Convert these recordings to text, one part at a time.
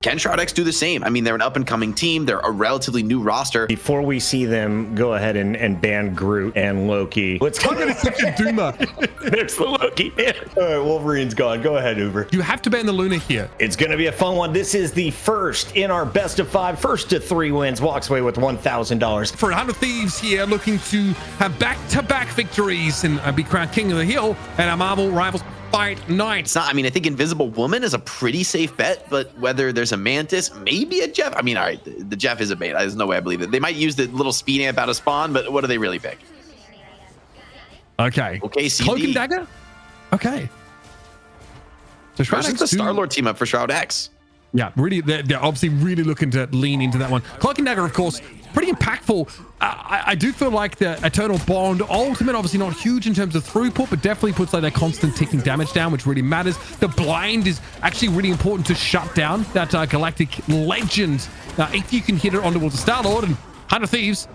Can Shroud-X do the same? I mean, they're an up-and-coming team. They're a relatively new roster. Before we see them go ahead and ban Groot and Loki, let's go. There's the Loki. All right, Wolverine's gone. Go ahead, Uber. You have to ban the Luna here. It's going to be a fun one. This is the first in our best of 5. First to 3 wins. Walks away with $1,000. For 100 Thieves here, looking to have back-to-back victories and be crowned King of the Hill and our Marvel Rivals Fight Night. It's not, I mean, I think Invisible Woman is a pretty safe bet, but whether there's a Mantis, maybe a Jeff. I mean, all right, the Jeff is a bait. There's no way I believe it. They might use the little speed amp out of spawn, but what do they really pick? Okay. Okay, CD. Cloak and Dagger? Okay. So Versus the Star-Lord team up for Shroud-X. Yeah, really, they're obviously really looking to lean into that one. Cloak and Dagger, of course, pretty impactful. I do feel like the Eternal Bond ultimate, obviously not huge in terms of throughput, but definitely puts like that constant ticking damage down, which really matters. The blind is actually really important to shut down that galactic legend. If you can hit it onto the Star-Lord, and 100 Thieves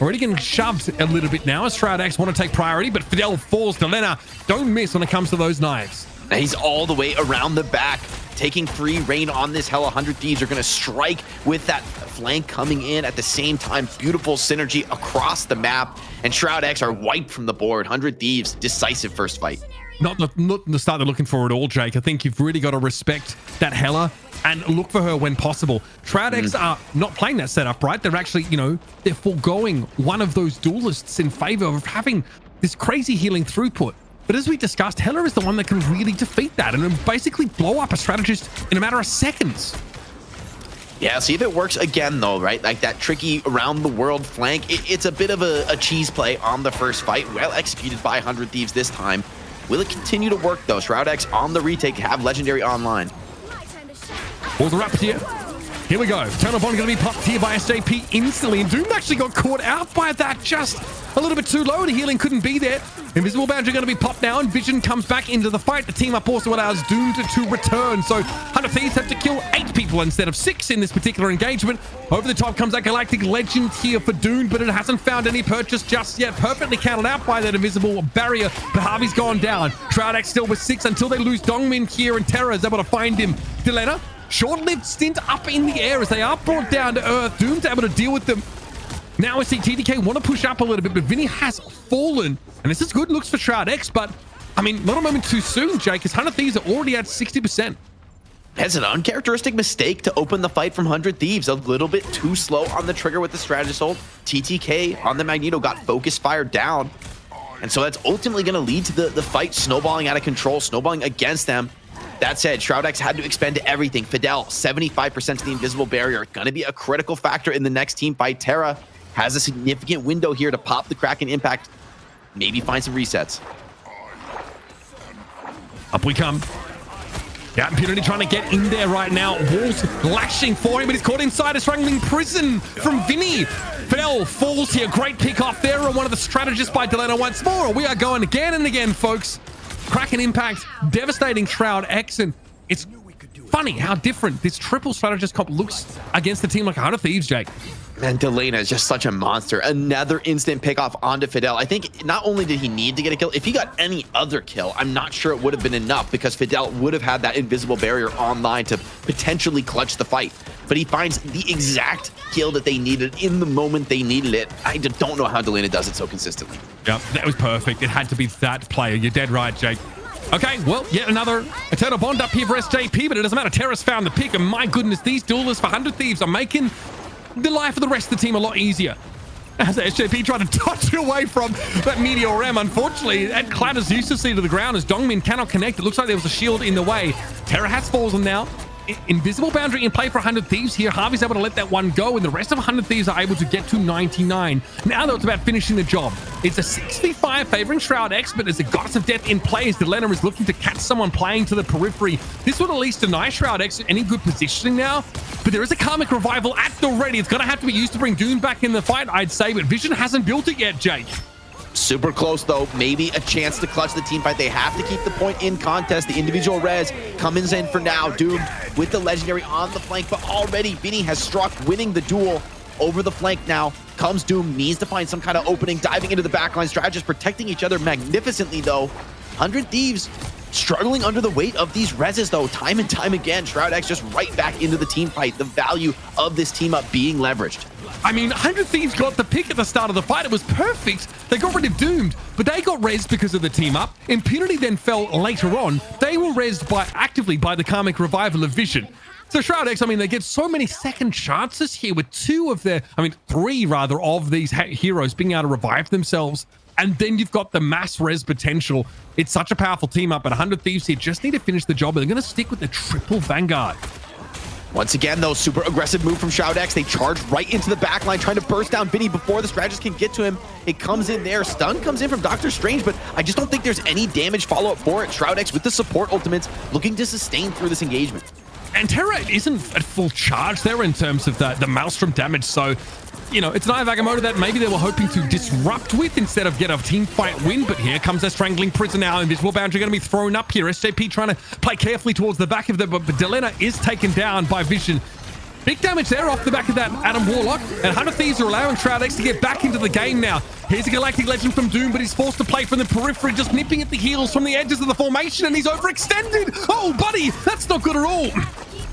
already getting shoved a little bit now as Shroud-X want to take priority, but Fidel falls to Lena. Don't miss when it comes to those knives. Now he's all the way around the back, taking free reign on this hell. 100 Thieves are going to strike with that flank coming in at the same time. Beautiful synergy across the map, and Shroud-X are wiped from the board. 100 Thieves, decisive first fight. Not the start they're looking for at all, Jake. I think you've really got to respect that Hela and look for her when possible. Shroud-X are not playing that setup, right? They're actually, they're foregoing one of those duelists in favor of having this crazy healing throughput. But as we discussed, Hela is the one that can really defeat that and basically blow up a strategist in a matter of seconds. Yeah, see if it works again, though, right? Like that tricky around-the-world flank. It's a bit of a cheese play on the first fight. Well executed by 100 Thieves this time. Will it continue to work, though? Shroud-X on the retake, have Legendary online. Pulls her up here. Here we go. Eternal Bond going to be popped here by SJP instantly. And Doom actually got caught out by that just a little bit too low. The healing couldn't be there. Invisible Boundary going to be popped now, and Vision comes back into the fight. The team up also allows Doom to return. So 100 Thieves have to kill 8 people instead of 6 in this particular engagement. Over the top comes that Galactic Legend here for Doom, but it hasn't found any purchase just yet. Perfectly counted out by that invisible barrier, but Harvey's gone down. Shroud-X still with 6 until they lose Dongmin here, and Terra is able to find him. Delena, short-lived stint up in the air as they are brought down to earth. Doom's able to deal with them. Now we see TDK want to push up a little bit, but Vinny has fallen. And this is good looks for Shroud-X, but I mean, not a moment too soon, Jake, because 100 Thieves are already at 60%. That's an uncharacteristic mistake to open the fight from 100 Thieves. A little bit too slow on the trigger with the Strategist ult. TTK on the Magneto got focus fired down. And so that's ultimately going to lead to the fight snowballing out of control, snowballing against them. That said, Shroud-X had to expend everything. Fidel, 75% to the invisible barrier. Going to be a critical factor in the next team fight. Terra has a significant window here to pop the Kraken impact. Maybe find some resets. Up we come. Yeah, Impunity trying to get in there right now. Walls lashing for him, but he's caught inside a strangling prison from Vinny. Fidel falls here. Great pick off there on one of the strategists by Delena once more. We are going again and again, folks. Kraken impact, devastating Shroud-X, and it's funny how different this triple strategist comp looks against a team like 100 Thieves, Jake. Man, Delena is just such a monster. Another instant pick off onto Fidel. I think not only did he need to get a kill, if he got any other kill, I'm not sure it would have been enough because Fidel would have had that invisible barrier online to potentially clutch the fight. But he finds the exact kill that they needed in the moment they needed it. I just don't know how Delena does it so consistently. Yep, that was perfect. It had to be that player. You're dead right, Jake. Okay, well, yet another Eternal Bond up here for SJP, but it doesn't matter. Terra's found the pick, and my goodness, these duelists for 100 Thieves are making the life of the rest of the team a lot easier. As SJP tried to dodge away from that Meteor Ram, unfortunately, that clatters uselessly to the ground as Dongmin cannot connect. It looks like there was a shield in the way. Terra has fallen now. Invisible Boundary in play for 100 Thieves here. Harvey's able to let that one go, and the rest of 100 Thieves are able to get to 99. Now, though, it's about finishing the job. It's a 6v5 favoring Shroud-X, but as the Goddess of Death in play, as Delena is looking to catch someone playing to the periphery. This would at least deny Shroud-X any good positioning now, but there is a Karmic Revival at the ready. It's going to have to be used to bring Doom back in the fight, I'd say, but Vision hasn't built it yet, Jake. Super close, though. Maybe a chance to clutch the team fight. They have to keep the point in contest. The individual res comes in for now. Doomed with the Legendary on the flank, but already Vinny has struck, winning the duel over the flank now. Comes Doom, needs to find some kind of opening, diving into the backline. Strategists protecting each other magnificently, though. 100 Thieves struggling under the weight of these reses, though, time and time again. Shroud-X just right back into the team fight. The value of this team up being leveraged. I mean, 100 Thieves got the pick at the start of the fight. It was perfect. They got rid of Doomed, but they got rezzed because of the team up. Impunity then fell later on. They were rezzed actively by the karmic revival of Vision. So Shroud-X, I mean, they get so many second chances here with three rather, of these heroes being able to revive themselves. And then you've got the mass res potential. It's such a powerful team up, but 100 Thieves here just need to finish the job. They're going to stick with the triple Vanguard. Once again, though, super aggressive move from Shroud-X. They charge right into the back line, trying to burst down Vinny before the strategist can get to him. It comes in there. Stun comes in from Dr. Strange, but I just don't think there's any damage follow-up for it. Shroud-X with the support ultimates looking to sustain through this engagement. And Terra isn't at full charge there in terms of the Maelstrom damage, so, you know, it's an Eye of Agamotto that maybe they were hoping to disrupt with instead of get a team fight win, but here comes a Strangling Prison now. Invisible Boundary going to be thrown up here. SJP trying to play carefully towards the back of them, but Delena is taken down by Vision. Big damage there off the back of that Adam Warlock, and 100 Thieves are allowing Shroud-X to get back into the game now. Here's a Galactic Legend from Doom, but he's forced to play from the periphery, just nipping at the heels from the edges of the formation, and he's overextended. Oh, buddy, that's not good at all.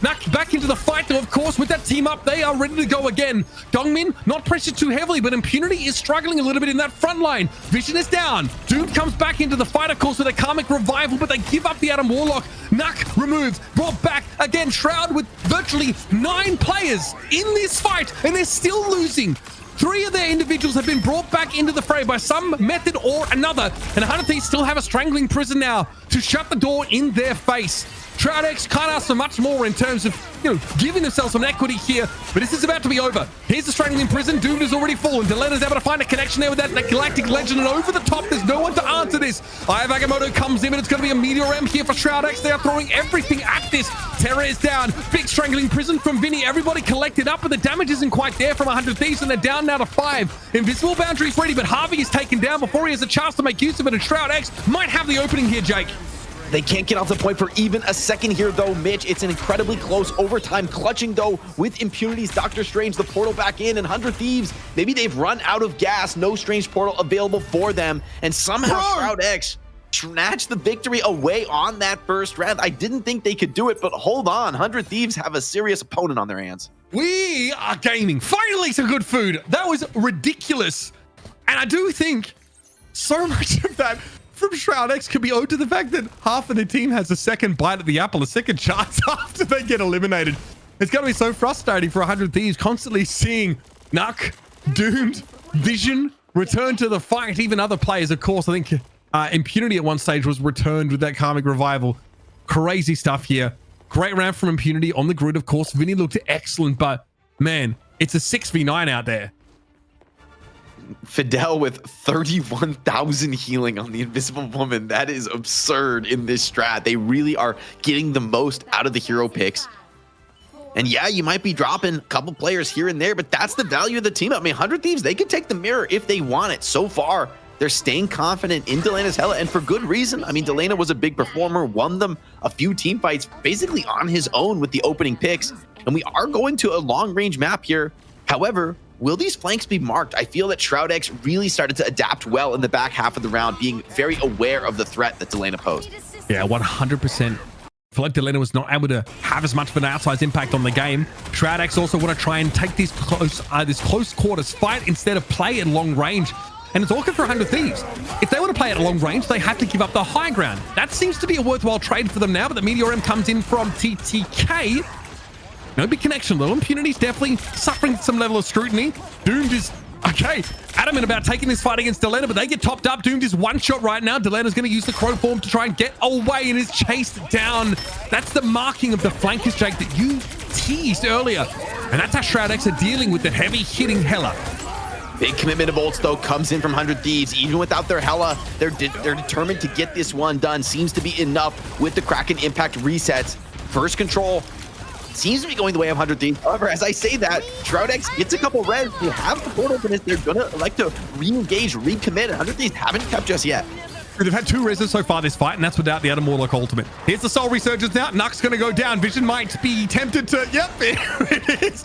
Back into the fight, though, of course, with that team up. They are ready to go again. Dongmin not pressured too heavily, but Impunity is struggling a little bit in that front line. Vision is down. Doom comes back into the fight, of course, with a karmic revival, but they give up the Adam Warlock. Nuck removed, brought back again. Shroud with virtually 9 players in this fight, and they're still losing. 3 of their individuals have been brought back into the fray by some method or another, and 100 Thieves still have a Strangling Prison now to shut the door in their face. Shroud-X can't ask for much more in terms of, you know, giving themselves some equity here, but this is about to be over. Here's the Strangling Prison. Doomed is already fallen. Delena's able to find a connection there with that Galactic Legend, and over the top, there's no one to answer this. Eye of Agamotto comes in, and it's going to be a Meteor M here for Shroud-X. They are throwing everything at this. Terra is down. Big Strangling Prison from Vinny. Everybody collected up, but the damage isn't quite there from 100 Thieves, and they're down now to 5. Invisible Boundary's ready, but Harvey is taken down before he has a chance to make use of it, and Shroud-X might have the opening here, Jake. They can't get off the point for even a second here, though, Mitch. It's an incredibly close overtime clutching, though, with Impunity's Dr. Strange, the portal back in, and 100 Thieves. Maybe they've run out of gas. No Strange portal available for them, and somehow Shroud-X snatched the victory away on that first round. I didn't think they could do it, but hold on. 100 Thieves have a serious opponent on their hands. We are gaming. Finally, some good food. That was ridiculous. And I do think so much of that from Shroud-X could be owed to the fact that half of the team has a second bite at the apple, a second chance after they get eliminated. It's going to be so frustrating for 100 Thieves constantly seeing Nuck, Doomed, Vision return to the fight. Even other players, of course. I think Impunity at one stage was returned with that karmic revival. Crazy stuff here. Great round from Impunity on the grid, of course. Vinny looked excellent, but man, it's a 6v9 out there. Fidel with 31,000 healing on the Invisible Woman. That is absurd in this strat. They really are getting the most out of the hero picks. And yeah, you might be dropping a couple players here and there, but that's the value of the team. I mean, 100 Thieves, they can take the mirror if they want it. So far, they're staying confident in Delena's Hela, and for good reason. I mean, Delena was a big performer, won them a few team fights basically on his own with the opening picks. And we are going to a long-range map here. However, will these flanks be marked? I feel that Shroud-X really started to adapt well in the back half of the round, being very aware of the threat that Delena posed. Yeah, 100%. I feel like Delena was not able to have as much of an outsized impact on the game. Shroud-X also want to try and take this close quarters fight instead of play at long range. And it's awkward for 100 Thieves. If they want to play at long range, they have to give up the high ground. That seems to be a worthwhile trade for them now, but the Meteor M comes in from TTK. No big connection, though. Impunity's definitely suffering some level of scrutiny. Doomed is, okay, adamant about taking this fight against Delena, but they get topped up. Doomed is one shot right now. Delena's going to use the crow form to try and get away and is chased down. That's the marking of the flankers, Jake, that you teased earlier. And that's how Shroud-X are dealing with the heavy hitting Hela. Big commitment of ults, though, comes in from 100 Thieves. Even without their Hela, they're determined to get this one done. Seems to be enough with the Kraken impact resets. First control seems to be going the way of 100 Thieves. However, as I say that, Shroud-X gets a couple reds. They have the portal, but they're going to elect to re-engage, recommit. 100 Thieves haven't kept just yet. They've had 2 reses so far this fight, and that's without the Adam Warlock ultimate. Here's the Soul Resurgence now. Nuck's going to go down. Vision might be tempted to... Yep, here it is.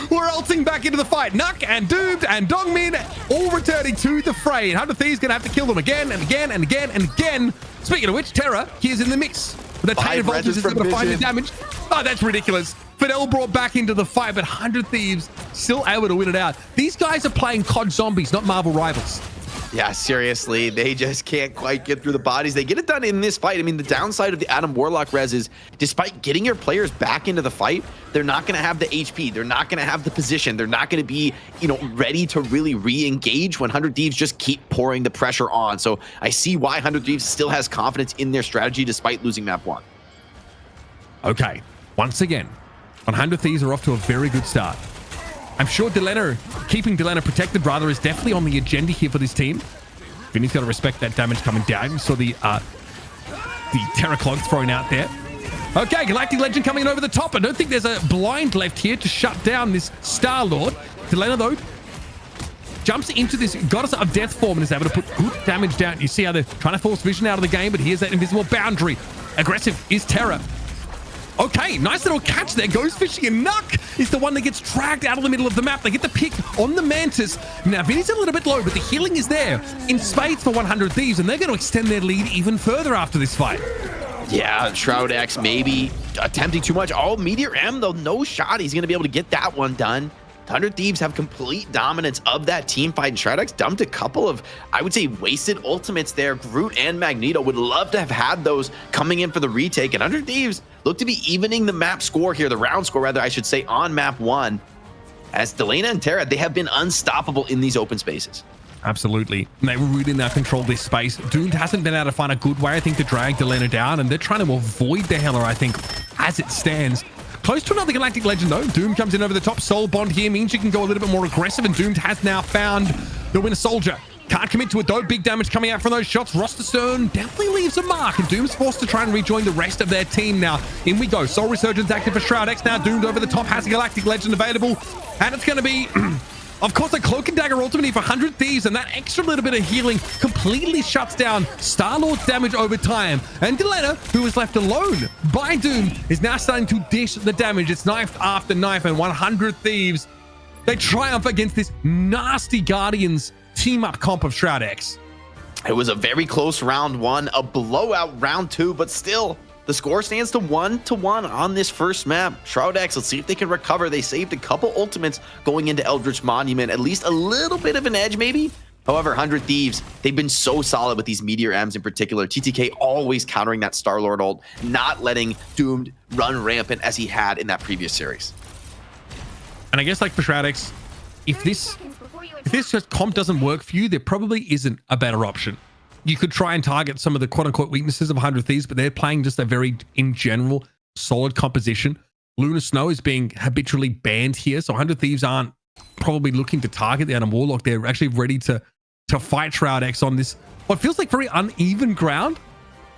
We're ulting back into the fight. Nuck and Doomed and Dongmin all returning to the fray. 100 Thieves going to have to kill them again and again and again and again. Speaking of which, Terra, here's in the mix. The Tainted Voltage is able to find the damage. Oh, that's ridiculous. Fidel brought back into the fight, but 100 Thieves still able to win it out. These guys are playing COD zombies, not Marvel Rivals. Yeah, seriously, they just can't quite get through the bodies. They get it done in this fight. I mean, the downside of the Adam Warlock res is, despite getting your players back into the fight, they're not going to have the HP. They're not going to have the position. They're not going to be, ready to really re-engage when 100 Thieves just keep pouring the pressure on. So I see why 100 Thieves still has confidence in their strategy despite losing map 1. Okay, once again, 100 Thieves are off to a very good start. I'm sure keeping Delena protected rather is definitely on the agenda here for this team. Vinny's got to respect that damage coming down. You saw the Terra Clog thrown out there. Okay, Galactic Legend coming in over the top. I don't think there's a blind left here to shut down this Star-Lord. Delena, though, jumps into this Goddess of Death form and is able to put good damage down. You see how they're trying to force Vision out of the game, but here's that invisible boundary. Aggressive is Terra. Okay, nice little catch there. Goes fishing, and Nuck is the one that gets dragged out of the middle of the map. They get the pick on the Mantis. Now, Vinny's a little bit low, but the healing is there in spades for 100 Thieves, and they're going to extend their lead even further after this fight. Yeah, Shroud-X maybe attempting too much. Oh, Meteor M, though, no shot. He's going to be able to get that one done. 100 Thieves have complete dominance of that team fight, and Shroud-X dumped a couple of, I would say, wasted ultimates there. Groot and Magneto would love to have had those coming in for the retake, and 100 Thieves look to be evening the map score here, the round score rather, I should say, on map 1. As Delena and Terra, they have been unstoppable in these open spaces. Absolutely. And they really now control this space. Doomed hasn't been able to find a good way, I think, to drag Delena down, and they're trying to avoid the Heller, I think, as it stands. Close to another Galactic Legend, though. Doomed comes in over the top. Soul Bond here means you can go a little bit more aggressive, and Doomed has now found the Winter Soldier. Can't commit to it, though. Big damage coming out from those shots. Rosterstone definitely leaves a mark, and Doom's forced to try and rejoin the rest of their team now. In we go. Soul Resurgence active for Shroud-X now. Doomed over the top, has a Galactic Legend available, and it's going to be... Of course, a Cloak and Dagger ultimate for 100 Thieves, and that extra little bit of healing completely shuts down Star-Lord's damage over time. And Delena, who is left alone by Doom, is now starting to dish the damage. It's knife after knife, and 100 Thieves, they triumph against this nasty Guardians team-up comp of Shroud-X. It was a very close round 1, a blowout round 2, but still... The score stands to 1-1 on this first map. Shroud-X, let's see if they can recover. They saved a couple ultimates going into Eldritch Monument. At least a little bit of an edge, maybe. However, 100 Thieves, they've been so solid with these Meteor M's in particular. TTK always countering that Star-Lord ult, not letting Doomed run rampant as he had in that previous series. And I guess, like for Shroud-X, if this just comp doesn't work for you, there probably isn't a better option. You could try and target some of the quote-unquote weaknesses of 100 Thieves, but they're playing just a very, in general, solid composition. Lunar Snow is being habitually banned here, so 100 Thieves aren't probably looking to target the Adam Warlock. They're actually ready to fight Shroud-X on this, what feels like very uneven ground.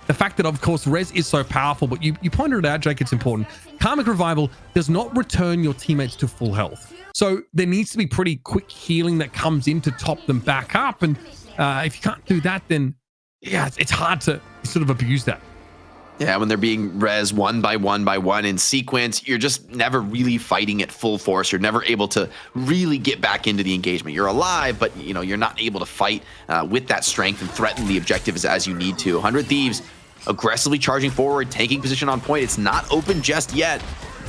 The fact that, of course, Res is so powerful, but you pointed it out, Jake, it's important. Karmic Revival does not return your teammates to full health. So there needs to be pretty quick healing that comes in to top them back up, and if you can't do that, then yeah, it's hard to sort of abuse that. Yeah, when they're being res one by one in sequence, you're just never really fighting at full force. You're never able to really get back into the engagement. You're alive, but you're not able to fight with that strength and threaten the objectives as you need to. 100 Thieves aggressively charging forward, taking position on point. It's not open just yet.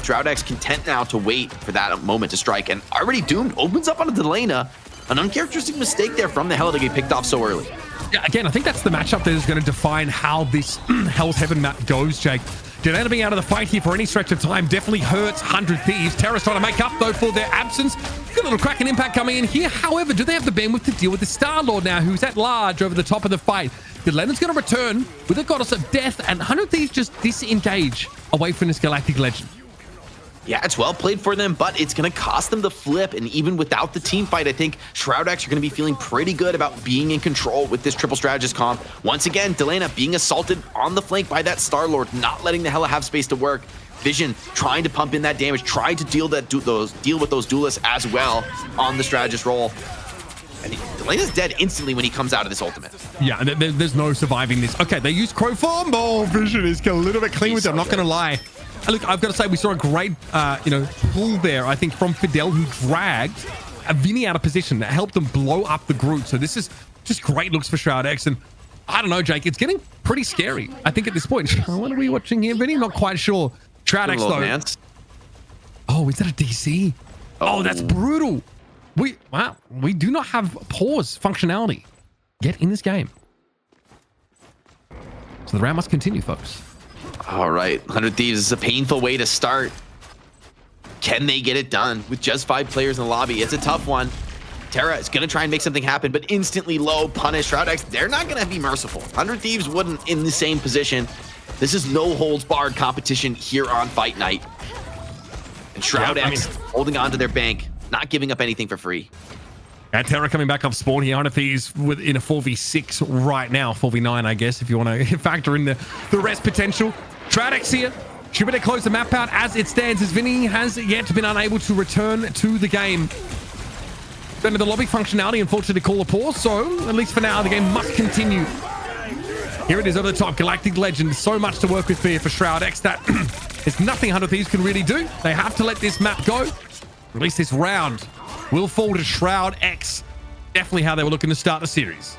Shroud-X content now to wait for that moment to strike, and already Doomed opens up on a Delena. An uncharacteristic mistake there from the Hell to get picked off so early. Yeah, again, I think that's the matchup that is going to define how this Hell's Heaven map goes, Jake. Delena being out of the fight here for any stretch of time definitely hurts 100 Thieves. Terra's trying to make up, though, for their absence. Got a little Kraken impact coming in here. However, do they have the bandwidth to deal with the Star-Lord now, who's at large over the top of the fight? Delena's going to return with a Goddess of Death, and 100 Thieves just disengage away from this Galactic Legend. Yeah, it's well played for them, but it's going to cost them the flip. And even without the team fight, I think Shroud-X are going to be feeling pretty good about being in control with this triple strategist comp. Once again, Delena being assaulted on the flank by that Star-Lord, not letting the Hela have space to work. Vision trying to pump in that damage, trying to deal with those duelists as well on the strategist role. I think Delena's dead instantly when he comes out of this ultimate. Yeah, there's no surviving this. Okay, they use Crow Form. Oh, Vision is a little bit clean with it. I'm not going to lie. Look, I've got to say, we saw a great, pull there, I think, from Fidel, who dragged a Vinny out of position that helped them blow up the Groot. So this is just great looks for Shroud-X. And I don't know, Jake, it's getting pretty scary, I think, at this point. What are we watching here, Vinny? Not quite sure. Shroud-X, though. Dance. Oh, is that a DC? Oh, that's brutal. We do not have pause functionality yet in this game. So the round must continue, folks. All right, 100 Thieves is a painful way to start. Can they get it done with just 5 players in the lobby? It's a tough one. Terra is going to try and make something happen, but instantly low punish. Shroud-X, they're not going to be merciful. 100 Thieves wouldn't in the same position. This is no holds barred competition here on Fight Night. And Shroud-X holding on to their bank, not giving up anything for free. And Terra coming back off spawn here. 100 Thieves in a 4v6 right now. 4v9, I guess, if you want to factor in the rest potential. Shroud-X here. Should better close the map out as it stands, as Vinny has yet been unable to return to the game. Then the lobby functionality, unfortunately, to call a pause. So, at least for now, the game must continue. Here it is over the top. Galactic Legend. So much to work with here for Shroud-X that there's nothing 100 Thieves can really do. They have to let this map go. At least this round will fall to Shroud-X. Definitely how they were looking to start the series.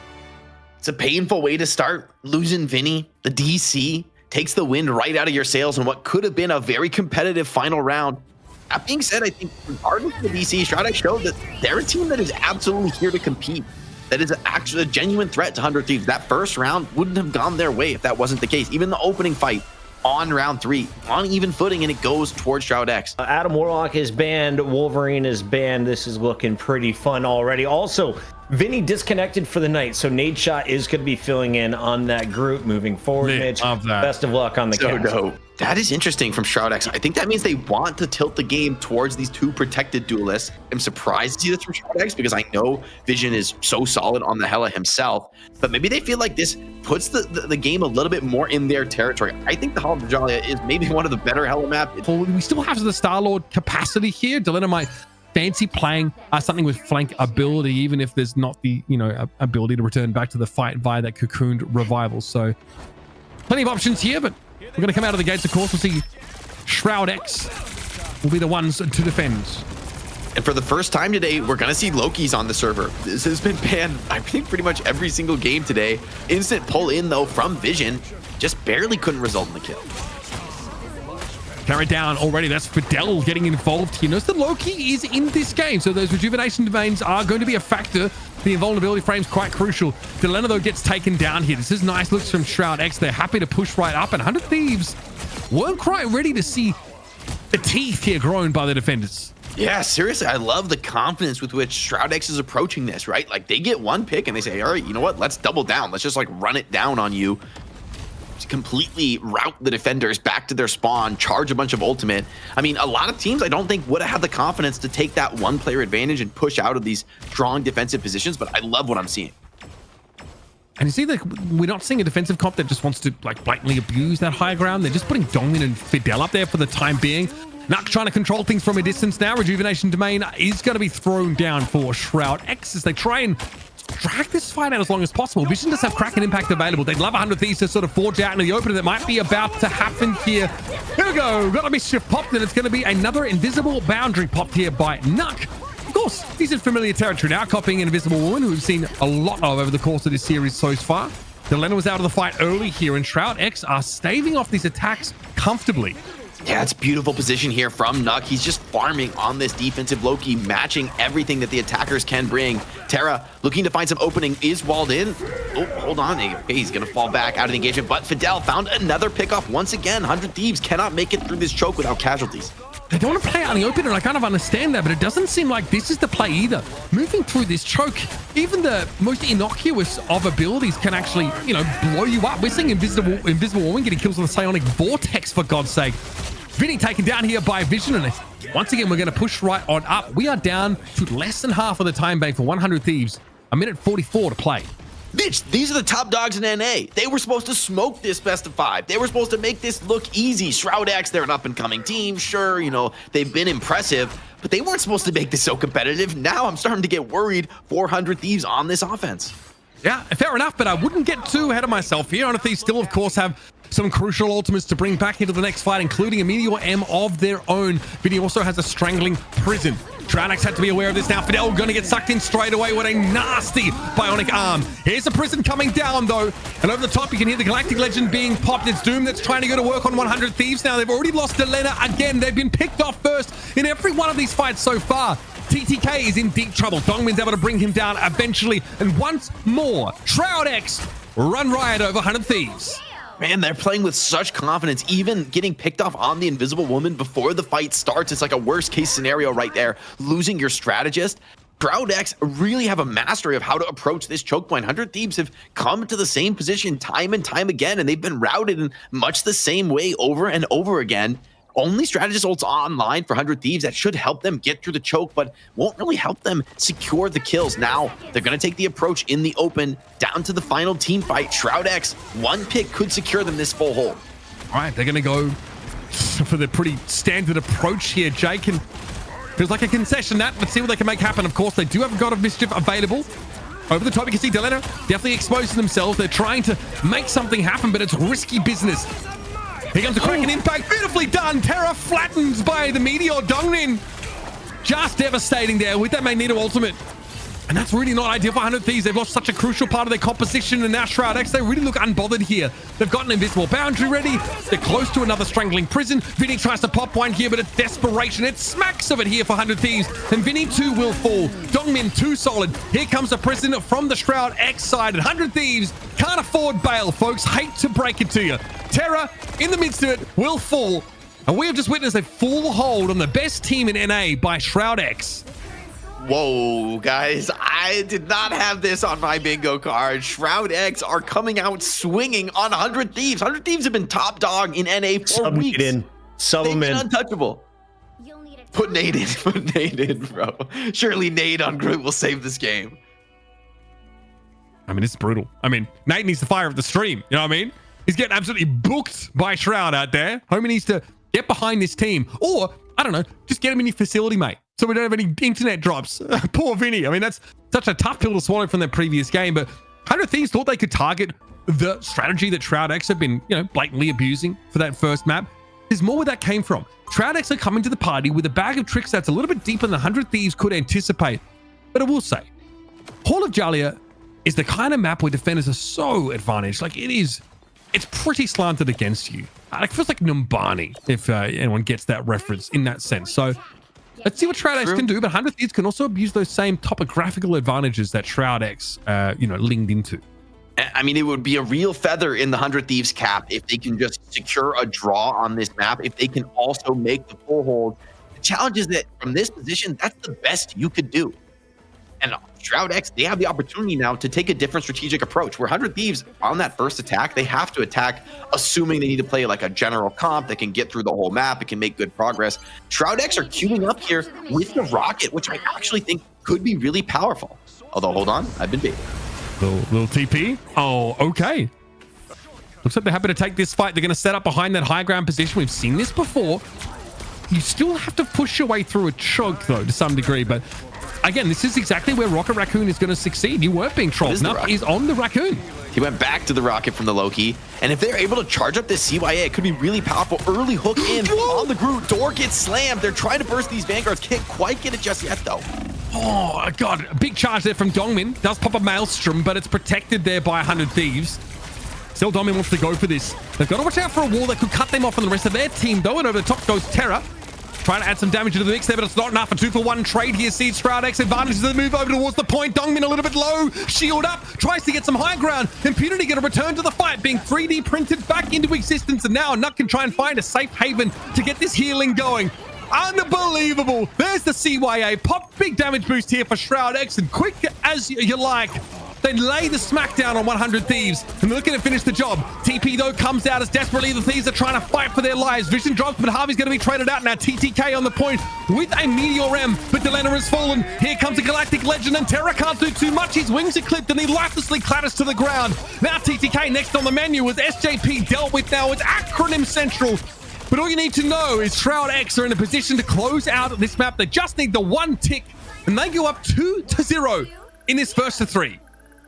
It's a painful way to start. Losing Vinny, the DC, takes the wind right out of your sails in what could have been a very competitive final round. That being said, I think regardless of the DC, Shroud-X showed that they're a team that is absolutely here to compete. That is actually a genuine threat to 100 Thieves. That first round wouldn't have gone their way if that wasn't the case. Even the opening fight on round 3, on even footing, and it goes towards Shroud-X. Adam Warlock is banned. Wolverine is banned. This is looking pretty fun already. Also, Vinny disconnected for the night, so Nadeshot is going to be filling in on that group moving forward. Mitch, best of luck on the cast. Dope. That is interesting from Shroud-X. I think that means they want to tilt the game towards these 2 protected duelists. I'm surprised to see this from Shroud-X because I know Vision is so solid on the Hela himself, but maybe they feel like this puts the game a little bit more in their territory. I think the Hall of Jalia is maybe one of the better Hela maps. We still have the Star-Lord capacity here. Delena might fancy playing something with flank ability, even if there's not the ability to return back to the fight via that cocooned revival. So plenty of options here, but we're going to come out of the gates, of course. We'll see Shroud-X will be the ones to defend. And for the first time today, we're going to see Loki's on the server. This has been banned, I think, pretty much every single game today. Instant pull in, though, from Vision. Just barely couldn't result in the kill. Carried down already. That's Fidel getting involved here. Notice that Loki is in this game, so those rejuvenation domains are going to be a factor. The invulnerability frame's quite crucial. Delena, though, gets taken down here. This is nice looks from Shroud-X. They're happy to push right up, and 100 Thieves weren't quite ready to see the teeth here grown by the defenders. Yeah, seriously, I love the confidence with which Shroud-X is approaching this, right? Like, they get one pick and they say, all right, you know what? Let's double down. Let's just, like, run it down on you. Completely route the defenders back to their spawn, charge a bunch of ultimate. I mean, a lot of teams I don't think would have had the confidence to take that 1-player advantage and push out of these strong defensive positions, but I love what I'm seeing. And you see that we're not seeing a defensive comp that just wants to like blatantly abuse that high ground. They're just putting Dongmin and Fidel up there for the time being. Nuck trying to control things from a distance now. Rejuvenation domain is going to be thrown down for Shroud-X as they try and drag this fight out as long as possible. Vision does have Kraken impact available. They'd love 100 Thieves to sort of forge out into the opener that might be about to happen here. Here we go. Got a mischief popped, and it's going to be another invisible boundary popped here by Nuck. Of course, he's in familiar territory now, copying an Invisible Woman, who we've seen a lot of over the course of this series so far. Delena was out of the fight early here, and Shroud-X are staving off these attacks comfortably. Yeah, it's beautiful position here from Nuck. He's just farming on this defensive Loki, matching everything that the attackers can bring. Terra looking to find some opening, is walled in. Oh, hold on. Okay, he's going to fall back out of the engagement, but Fidel found another pickoff once again. 100 Thieves cannot make it through this choke without casualties. They don't want to play out in the open, and I kind of understand that, but it doesn't seem like this is the play either. Moving through this choke, even the most innocuous of abilities can actually, you know, blow you up. We're seeing Invisible Woman getting kills with a Psionic Vortex, for God's sake. Vinny taken down here by Vision, and once again, we're going to push right on up. We are down to less than half of the time bank for 100 Thieves. A minute 44 to play. Bitch, these are the top dogs in NA. They were supposed to smoke this best of 5. They were supposed to make this look easy. Shroud-X, they're an up-and-coming team. Sure, you know, they've been impressive, but they weren't supposed to make this so competitive. Now I'm starting to get worried. 400 Thieves on this offense. Yeah, fair enough, but I wouldn't get too ahead of myself here. 100 Thieves still, of course, have some crucial ultimates to bring back into the next fight, including a Meteor M of their own. Vinny also has a Strangling Prison. Shroud-X had to be aware of this now. Fidel going to get sucked in straight away with a nasty bionic arm. Here's a Prison coming down, though. And over the top, you can hear the Galactic Legend being popped. It's Doom that's trying to go to work on 100 Thieves now. They've already lost Delena again. They've been picked off first in every one of these fights so far. TTK is in deep trouble. Dongmin's able to bring him down eventually. And once more, Shroud-X run riot over 100 Thieves. Man, they're playing with such confidence, even getting picked off on the Invisible Woman before the fight starts. It's like a worst case scenario right there, losing your strategist. Shroud-X really have a mastery of how to approach this choke point. 100 Thieves have come to the same position time and time again, and they've been routed in much the same way over and over again. Only strategist ults online for 100 Thieves that should help them get through the choke, but won't really help them secure the kills. Now, they're going to take the approach in the open down to the final team fight. Shroud-X, one pick could secure them this full hold. All right, they're going to go for the pretty standard approach here, Jake, and feels like a concession that. Let's see what they can make happen. Of course, they do have a God of Mischief available. Over the top, you can see Delena definitely exposing themselves. They're trying to make something happen, but it's risky business. Here comes a Kraken impact. Beautifully done. Terra flattened by the Meteor. Dongmin just devastating there with that Magneto ultimate. And that's really not ideal for 100 Thieves. They've lost such a crucial part of their composition, and now Shroud-X, they really look unbothered here. They've got an invisible boundary ready. They're close to another Strangling Prison. Vinny tries to pop one here, but it's desperation. It smacks of it here for 100 Thieves, and Vinny too will fall. Dongmin too solid. Here comes a Prison from the Shroud-X side, and 100 Thieves can't afford bail, folks. Hate to break it to you. Terra, in the midst of it, will fall. And we have just witnessed a full hold on the best team in NA by Shroud-X. Whoa, guys, I did not have this on my bingo card. Shroud-X are coming out swinging on 100 Thieves. 100 Thieves have been top dog in NA for weeks. Sub them in. Untouchable. Put Nade in. Put Nade in, bro. Surely Nade on Groot will save this game. I mean, it's brutal. I mean, Nate needs to fire up the stream. You know what I mean? He's getting absolutely booked by Shroud out there. Homie needs to get behind this team. Or, I don't know, just get him in your facility, mate, so we don't have any internet drops. Poor Vinny. I mean, that's such a tough pill to swallow from their previous game, but 100 Thieves thought they could target the strategy that Shroud-X have been, blatantly abusing for that first map. There's more where that came from. Shroud-X are coming to the party with a bag of tricks that's a little bit deeper than 100 Thieves could anticipate. But I will say, Hall of Jalia is the kind of map where defenders are so advantaged. Like, it's pretty slanted against you. It feels like Numbani, if anyone gets that reference in that sense. So let's see what Shroud-X can do, but 100 Thieves can also abuse those same topographical advantages that Shroud-X, leaned into. I mean, it would be a real feather in the 100 Thieves cap if they can just secure a draw on this map, if they can also make the full hold. The challenge is that from this position, that's the best you could do. And Shroud-X, they have the opportunity now to take a different strategic approach. Where 100 Thieves, on that first attack, they have to attack assuming they need to play like a general comp that can get through the whole map, it can make good progress. Shroud-X are queuing up here with the rocket, which I actually think could be really powerful. Although, hold on, I've been baited. Little TP. Oh, okay. Looks like they're happy to take this fight. They're going to set up behind that high ground position. We've seen this before. You still have to push your way through a choke, though, to some degree, but again, this is exactly where Rocket Raccoon is going to succeed. You weren't being trolled. Nup is on the Raccoon. He went back to the rocket from the Loki. And if they're able to charge up this CYA, it could be really powerful. Early hook in on the Groot. Door gets slammed. They're trying to burst these Vanguards. Can't quite get it just yet, though. Oh, God. A big charge there from Dongmin. Does pop a Maelstrom, but it's protected there by 100 Thieves. Still, Dongmin wants to go for this. They've got to watch out for a wall that could cut them off from the rest of their team, though. And over the top goes Terra. Trying to add some damage into the mix there, but it's not enough. A 2-for-1 trade here sees Shroud-X advantages the move over towards the point. Dongmin a little bit low. Shield up. Tries to get some high ground. Impunity going to return to the fight, being 3D printed back into existence. And now Nut can try and find a safe haven to get this healing going. Unbelievable. There's the CYA. Pop big damage boost here for Shroud-X. And quick as you like, they lay the smackdown on 100 Thieves, and they're looking to finish the job. TP, though, comes out as desperately the Thieves are trying to fight for their lives. Vision drops, but Harvey's going to be traded out now. TTK on the point with a Meteor M, but Delena has fallen. Here comes a Galactic Legend, and Terra can't do too much. His wings are clipped, and he lifelessly clatters to the ground. Now TTK next on the menu as SJP dealt with now. It's Acronym Central. But all you need to know is Shroud-X are in a position to close out this map. They just need the one tick, and they go up 2-0 in this first of 3.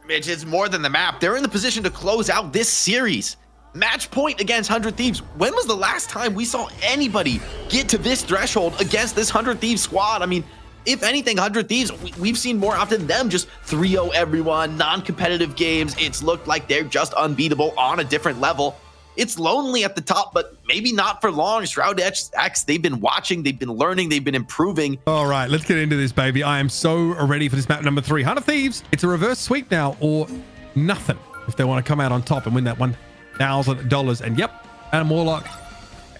Mitch, it's more than the map. They're in the position to close out this series. Match point against 100 Thieves. When was the last time we saw anybody get to this threshold against this 100 Thieves squad? I mean, if anything, 100 Thieves, we've seen more often them just 3-0 everyone, non-competitive games. It's looked like they're just unbeatable on a different level. It's lonely at the top, but maybe not for long. Shroud-X, they've been watching, they've been learning, they've been improving. All right, let's get into this, baby. I am so ready for this map number 3. 100 Thieves, it's a reverse sweep now or nothing if they want to come out on top and win that $1,000. And yep, Adam Warlock,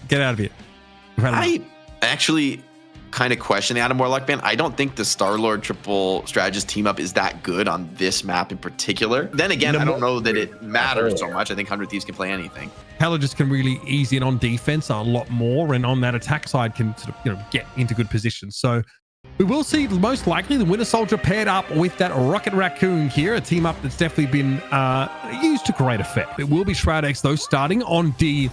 get out of here. I actually kind of question the Adam Warlock ban. I don't think the Star-Lord triple strategist team up is that good on this map in particular. Then again, I don't know that it matters so much. I think 100 Thieves can play anything. Just can really ease in on defense a lot more, and on that attack side can sort of, get into good positions. So we will see most likely the Winter Soldier paired up with that Rocket Raccoon here, a team up that's definitely been used to great effect. It will be Shroud-X though, starting on D.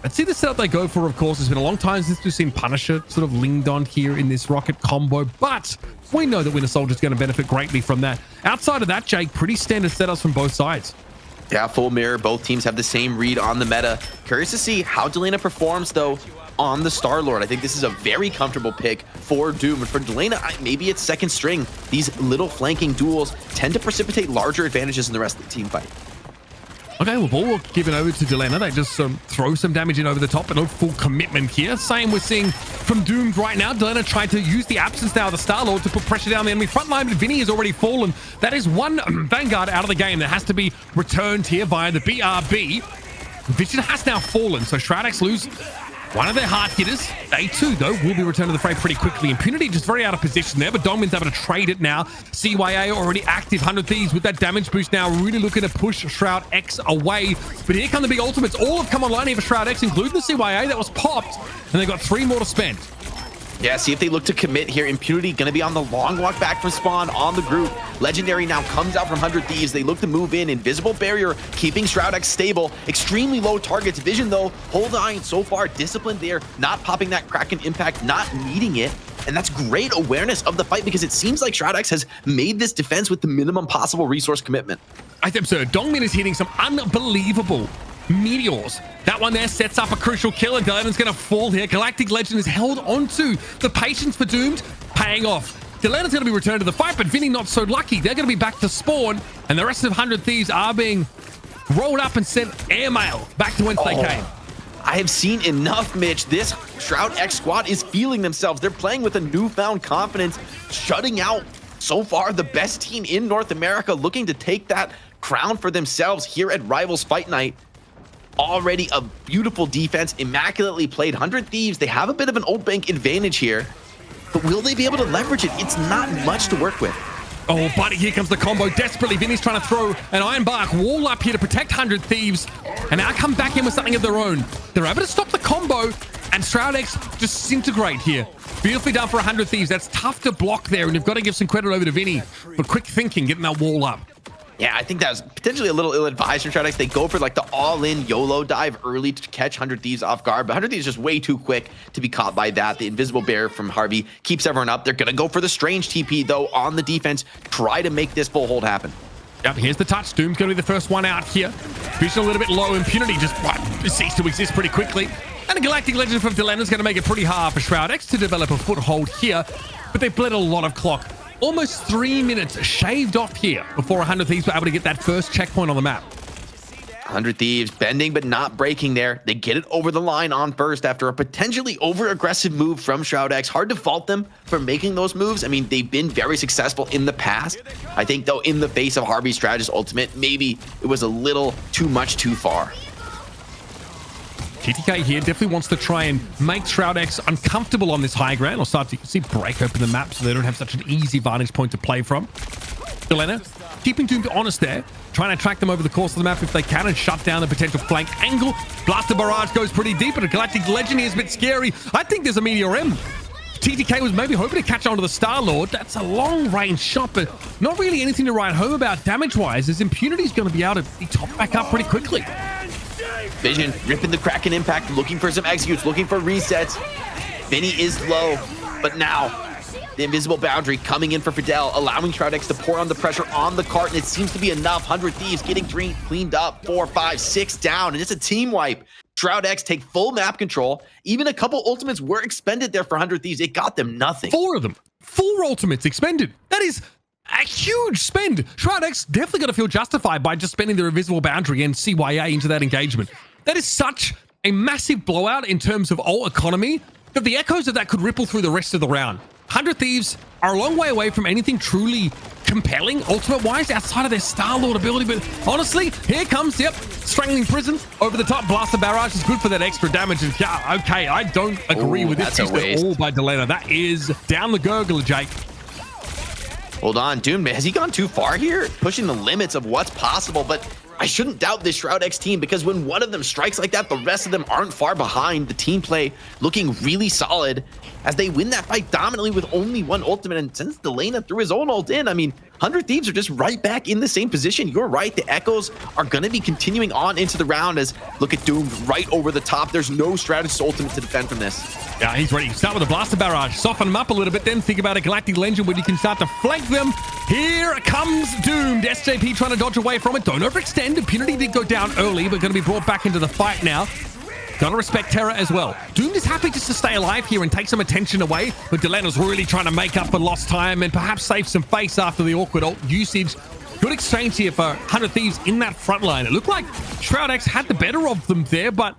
Let's see the setup they go for, of course. It's been a long time since we've seen Punisher sort of leaned on here in this Rocket combo, but we know that Winter Soldier is going to benefit greatly from that. Outside of that, Jake, pretty standard setups from both sides. Yeah, full mirror. Both teams have the same read on the meta. Curious to see how Delena performs, though, on the Star-Lord. I think this is a very comfortable pick for Doom. And for Delena, maybe it's second string. These little flanking duels tend to precipitate larger advantages in the rest of the team fight. Okay, well, ball given over to Delena. They just throw some damage in over the top, but no full commitment here. Same we're seeing from Doom right now. Delena tried to use the absence now of the Star-Lord to put pressure down the enemy front line, but Vinny has already fallen. That is one Vanguard out of the game that has to be returned here via the BRB. Vision has now fallen, so Shroud-X lose one of their hard hitters. They too, though, will be returned to the fray pretty quickly. Impunity just very out of position there, but Dongmin's able to trade it now. CYA already active. 100 Thieves with that damage boost now, really looking to push Shroud-X away. But here come the big ultimates. All have come online here for Shroud-X, including the CYA that was popped. And they've got 3 more to spend. Yeah, see if they look to commit here. Impunity going to be on the long walk back from spawn on the group. Legendary now comes out from 100 Thieves. They look to move in. Invisible barrier keeping Shroud-X stable. Extremely low targets. Vision, though, hold on so far. Disciplined there. Not popping that Kraken impact. Not needing it. And that's great awareness of the fight because it seems like Shroud-X has made this defense with the minimum possible resource commitment. I think so. Dongmin is hitting some unbelievable meteors. That one there sets up a crucial kill, and Delena's going to fall here. Galactic Legend is held onto the patience for Doomed, paying off. Delena's going to be returned to the fight, but Vinny not so lucky. They're going to be back to spawn, and the rest of 100 Thieves are being rolled up and sent airmail back to whence they came. I have seen enough, Mitch. This Shroud-X squad is feeling themselves. They're playing with a newfound confidence, shutting out so far the best team in North America, looking to take that crown for themselves here at Rivals Fight Night. Already a beautiful defense, immaculately played. 100 Thieves, they have a bit of an old bank advantage here, but will they be able to leverage it? It's not much to work with. Oh, buddy, here comes the combo desperately. Vinny's trying to throw an Iron Bark wall up here to protect 100 Thieves, and now come back in with something of their own. They're able to stop the combo, and Shroud-X disintegrate here. Beautifully done for 100 Thieves. That's tough to block there, and you've got to give some credit over to Vinny for quick thinking, getting that wall up. Yeah, I think that was potentially a little ill-advised from Shroud-X. They go for like the all-in YOLO dive early to catch 100 Thieves off guard, but 100 Thieves is just way too quick to be caught by that. The invisible bear from Harvey keeps everyone up. They're going to go for the strange TP, though, on the defense. Try to make this full hold happen. Yep, here's the touch. Doom's going to be the first one out here. Vision a little bit low. Impunity just ceased to exist pretty quickly. And a Galactic Legend from Delena is going to make it pretty hard for Shroud-X to develop a foothold here, but they've bled a lot of clock. Almost 3 minutes shaved off here before 100 Thieves were able to get that first checkpoint on the map. 100 Thieves bending but not breaking there. They get it over the line on first after a potentially over-aggressive move from Shroud-X. Hard to fault them for making those moves. I mean, they've been very successful in the past. I think, though, in the face of Harvey's strategist ultimate, maybe it was a little too much too far. TTK here definitely wants to try and make Shroud-X uncomfortable on this high ground, or start to break open the map so they don't have such an easy vantage point to play from. Delena keeping Doom honest there, trying to track them over the course of the map if they can and shut down the potential flank angle. Blaster Barrage goes pretty deep, but a Galactic Legend here is a bit scary. I think there's a Meteor M. TTK was maybe hoping to catch on to the Star-Lord. That's a long-range shot, but not really anything to write home about damage-wise, as Impunity's going to be able to be topped back up pretty quickly. Vision ripping the Kraken impact, looking for some executes, looking for resets. Vinny is low, but now the invisible boundary coming in for Fidel, allowing Shroud-X to pour on the pressure on the cart, and it seems to be enough. 100 Thieves getting 3 cleaned up, 4, 5, 6 down, and it's a team wipe. Shroud-X take full map control. Even a couple ultimates were expended there for 100 Thieves. It got them nothing. 4 of them. 4 ultimates expended. That is a huge spend. Shroud-X definitely got to feel justified by just spending their invisible boundary and CYA into that engagement. That is such a massive blowout in terms of ult economy that the echoes of that could ripple through the rest of the round. 100 Thieves are a long way away from anything truly compelling ultimate-wise outside of their Star-Lord ability, but honestly, here comes, Strangling Prison over the top. Blaster Barrage is good for that extra damage. And yeah, okay, I don't agree with this use at all by Delena. That is down the gurgler, Jake. Hold on, Doom, has he gone too far here? Pushing the limits of what's possible, but I shouldn't doubt this Shroud-X team, because when one of them strikes like that, the rest of them aren't far behind. The team play looking really solid as they win that fight dominantly with only 1 ultimate. And since Delena threw his own ult in, I mean, 100 Thieves are just right back in the same position. You're right, the echoes are going to be continuing on into the round as look at Doom right over the top. There's no strategist ultimate to defend from this. Yeah, he's ready. Start with a Blaster Barrage, soften them up a little bit, then think about a Galactic Legend when you can start to flank them. Here comes Doomed. SJP trying to dodge away from it. Don't overextend. Impunity did go down early, but going to be brought back into the fight now. Gotta respect Terra as well. Doomed is happy just to stay alive here and take some attention away, but Delena's really trying to make up for lost time and perhaps save some face after the awkward ult usage. Good exchange here for 100 Thieves in that front line. It looked like Shroud-X had the better of them there, but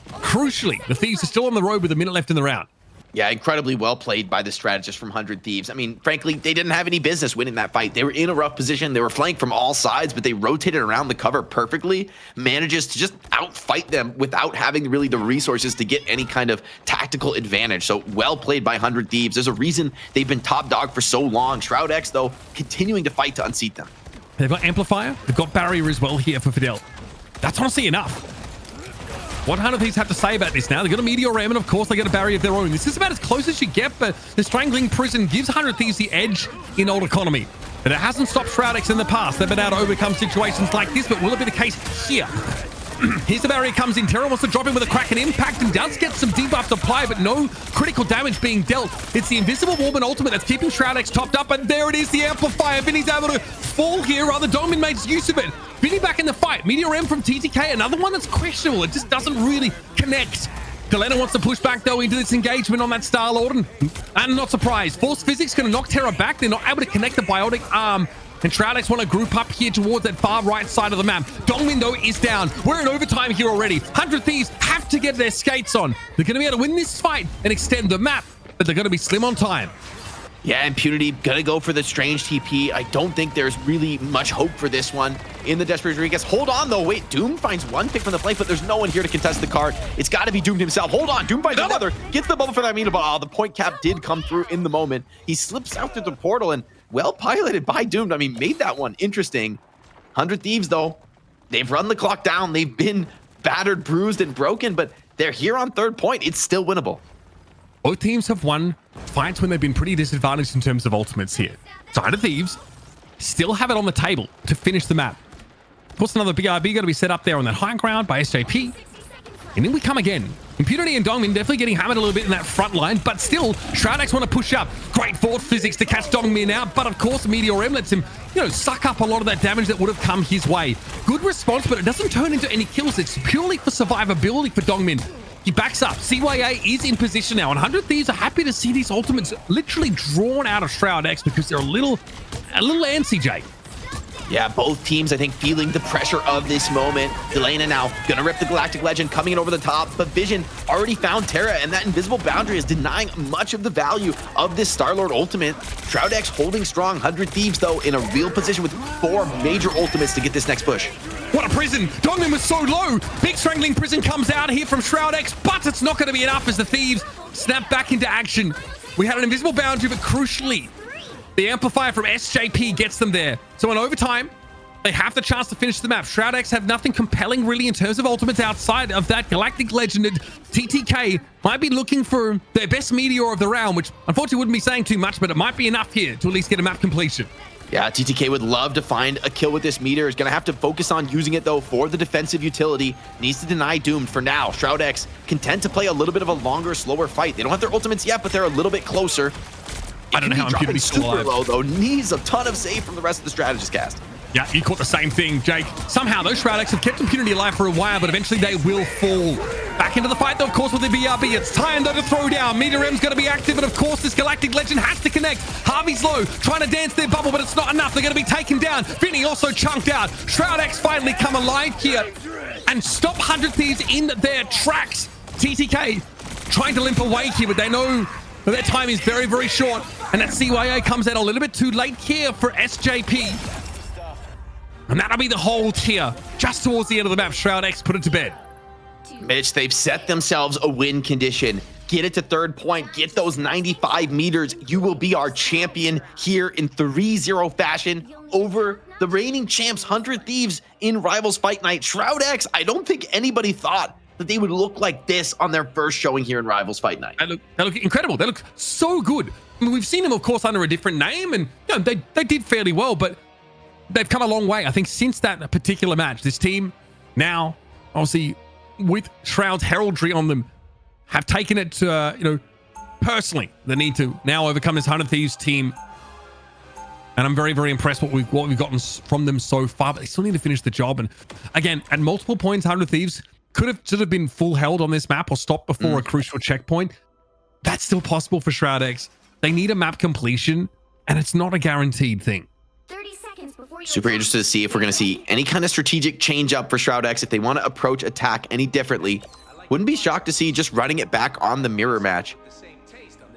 crucially, the Thieves are still on the road with a minute left in the round. Yeah, incredibly well played by the strategist from 100 Thieves. I mean, frankly, they didn't have any business winning that fight. They were in a rough position. They were flanked from all sides, but they rotated around the cover perfectly. Manages to just outfight them without having really the resources to get any kind of tactical advantage. So well played by 100 Thieves. There's a reason they've been top dog for so long. Shroud-X, though, continuing to fight to unseat them. They've got Amplifier. They've got Barrier as well here for Fidel. That's honestly enough. What 100 Thieves have to say about this now? They've got a Meteor Ram, and of course they got a Barrier of their own. This is about as close as you get, but the Strangling Prison gives 100 Thieves the edge in ult economy. But it hasn't stopped Shroud-X in the past. They've been able to overcome situations like this, but will it be the case here? Here's the Barrier comes in. Terra wants to drop in with a Kraken impact and does get some debuff to apply, but no critical damage being dealt. It's the Invisible Warband ultimate that's keeping Shroud-X topped up, and there it is, the Amplifier. Vinny's able to fall here, rather Domin makes use of it. Vinny back in the fight. Meteor M from TTK, another one that's questionable. It just doesn't really connect. Delena wants to push back, though, into this engagement on that Star-Lord, and not surprised. Force Physics going to knock Terra back. They're not able to connect the Biotic Arm. And Shroud-X want to group up here towards that far right side of the map. Dongmin, though, is down. We're in overtime here already. 100 Thieves have to get their skates on. They're going to be able to win this fight and extend the map, but they're going to be slim on time. Yeah, Impunity gonna go for the strange TP. I don't think there's really much hope for this one in the Desperate Rodriguez. Hold on, though. Wait, Doom finds one pick from the flank, but there's no one here to contest the card. It's got to be Doomed himself. Hold on, Doom finds another. Gets the bubble for that Mina, but the point cap did come through in the moment. He slips out through the portal, and well piloted by Doomed. I mean, made that one interesting. 100 Thieves, though, they've run the clock down. They've been battered, bruised, and broken, but they're here on 3rd point. It's still winnable. Both teams have won fights when they've been pretty disadvantaged in terms of ultimates here. So 100 Thieves still have it on the table to finish the map. Of course, another BRB going to be set up there on that high ground by SJP. And then we come again. Impunity and Dongmin definitely getting hammered a little bit in that front line, but still, Shroud-X want to push up. Great Force Physics to catch Dongmin out, but of course, Meteor M lets him, suck up a lot of that damage that would have come his way. Good response, but it doesn't turn into any kills. It's purely for survivability for Dongmin. He backs up. CYA is in position now, and 100 Thieves are happy to see these ultimates literally drawn out of Shroud-X because they're a little antsy, Jake. Yeah, both teams, I think, feeling the pressure of this moment. Delena now gonna rip the Galactic Legend, coming in over the top, but Vision already found Terra, and that invisible boundary is denying much of the value of this Star-Lord ultimate. Shroud-X holding strong. 100 Thieves, though, in a real position with 4 major ultimates to get this next push. What a prison! Dongmin was so low! Big Strangling Prison comes out here from Shroud-X, but it's not going to be enough as the Thieves snap back into action. We had an invisible boundary, but crucially, the Amplifier from SJP gets them there. So in overtime, they have the chance to finish the map. Shroud-X have nothing compelling really in terms of ultimates outside of that Galactic Legend. TTK might be looking for their best Meteor of the round, which unfortunately wouldn't be saying too much, but it might be enough here to at least get a map completion. Yeah, TTK would love to find a kill with this meter. Is going to have to focus on using it, though, for the defensive utility. Needs to deny Doomed for now. Shroud-X content to play a little bit of a longer, slower fight. They don't have their ultimates yet, but they're a little bit closer. I don't know how Impunity's still alive. Low, though. Needs a ton of save from the rest of the strategist cast. Yeah, you caught the same thing, Jake. Somehow those Shroud-X have kept Impunity alive for a while, but eventually they will fall. Back into the fight, though, of course, with the BRB. It's time, though, to throw down. Meter M's going to be active, and of course, this Galactic Legend has to connect. Harvey's low, trying to dance their bubble, but it's not enough. They're going to be taken down. Vinny also chunked out. Shroud-X finally come alive here and stop 100 Thieves in their tracks. TTK trying to limp away here, but they know that their time is very, very short, and that CYA comes out a little bit too late here for SJP. And that'll be the hold here, just towards the end of the map. Shroud-X put it to bed. Mitch, they've set themselves a win condition. Get it to third point. Get those 95 meters. You will be our champion here in 3-0 fashion over the reigning champs, 100 Thieves, in Rivals Fight Night. Shroud-X, I don't think anybody thought that they would look like this on their first showing here in Rivals Fight Night. They look incredible. They look so good. I mean, we've seen them, of course, under a different name, and you know, they did fairly well, but they've come a long way, I think, since that particular match. This team now, obviously, with Shroud's heraldry on them, have taken it to, you know, personally, the need to now overcome this 100 Thieves team. And I'm very, very impressed what we've gotten from them so far, but they still need to finish the job. And again, at multiple points, 100 Thieves could have been full held on this map or stopped before a crucial checkpoint. That's still possible for Shroud-X. They need a map completion, and it's not a guaranteed thing. Super interested to see if we're going to see any kind of strategic change up for Shroud-X if they want to approach attack any differently. Wouldn't be shocked to see just running it back on the mirror match.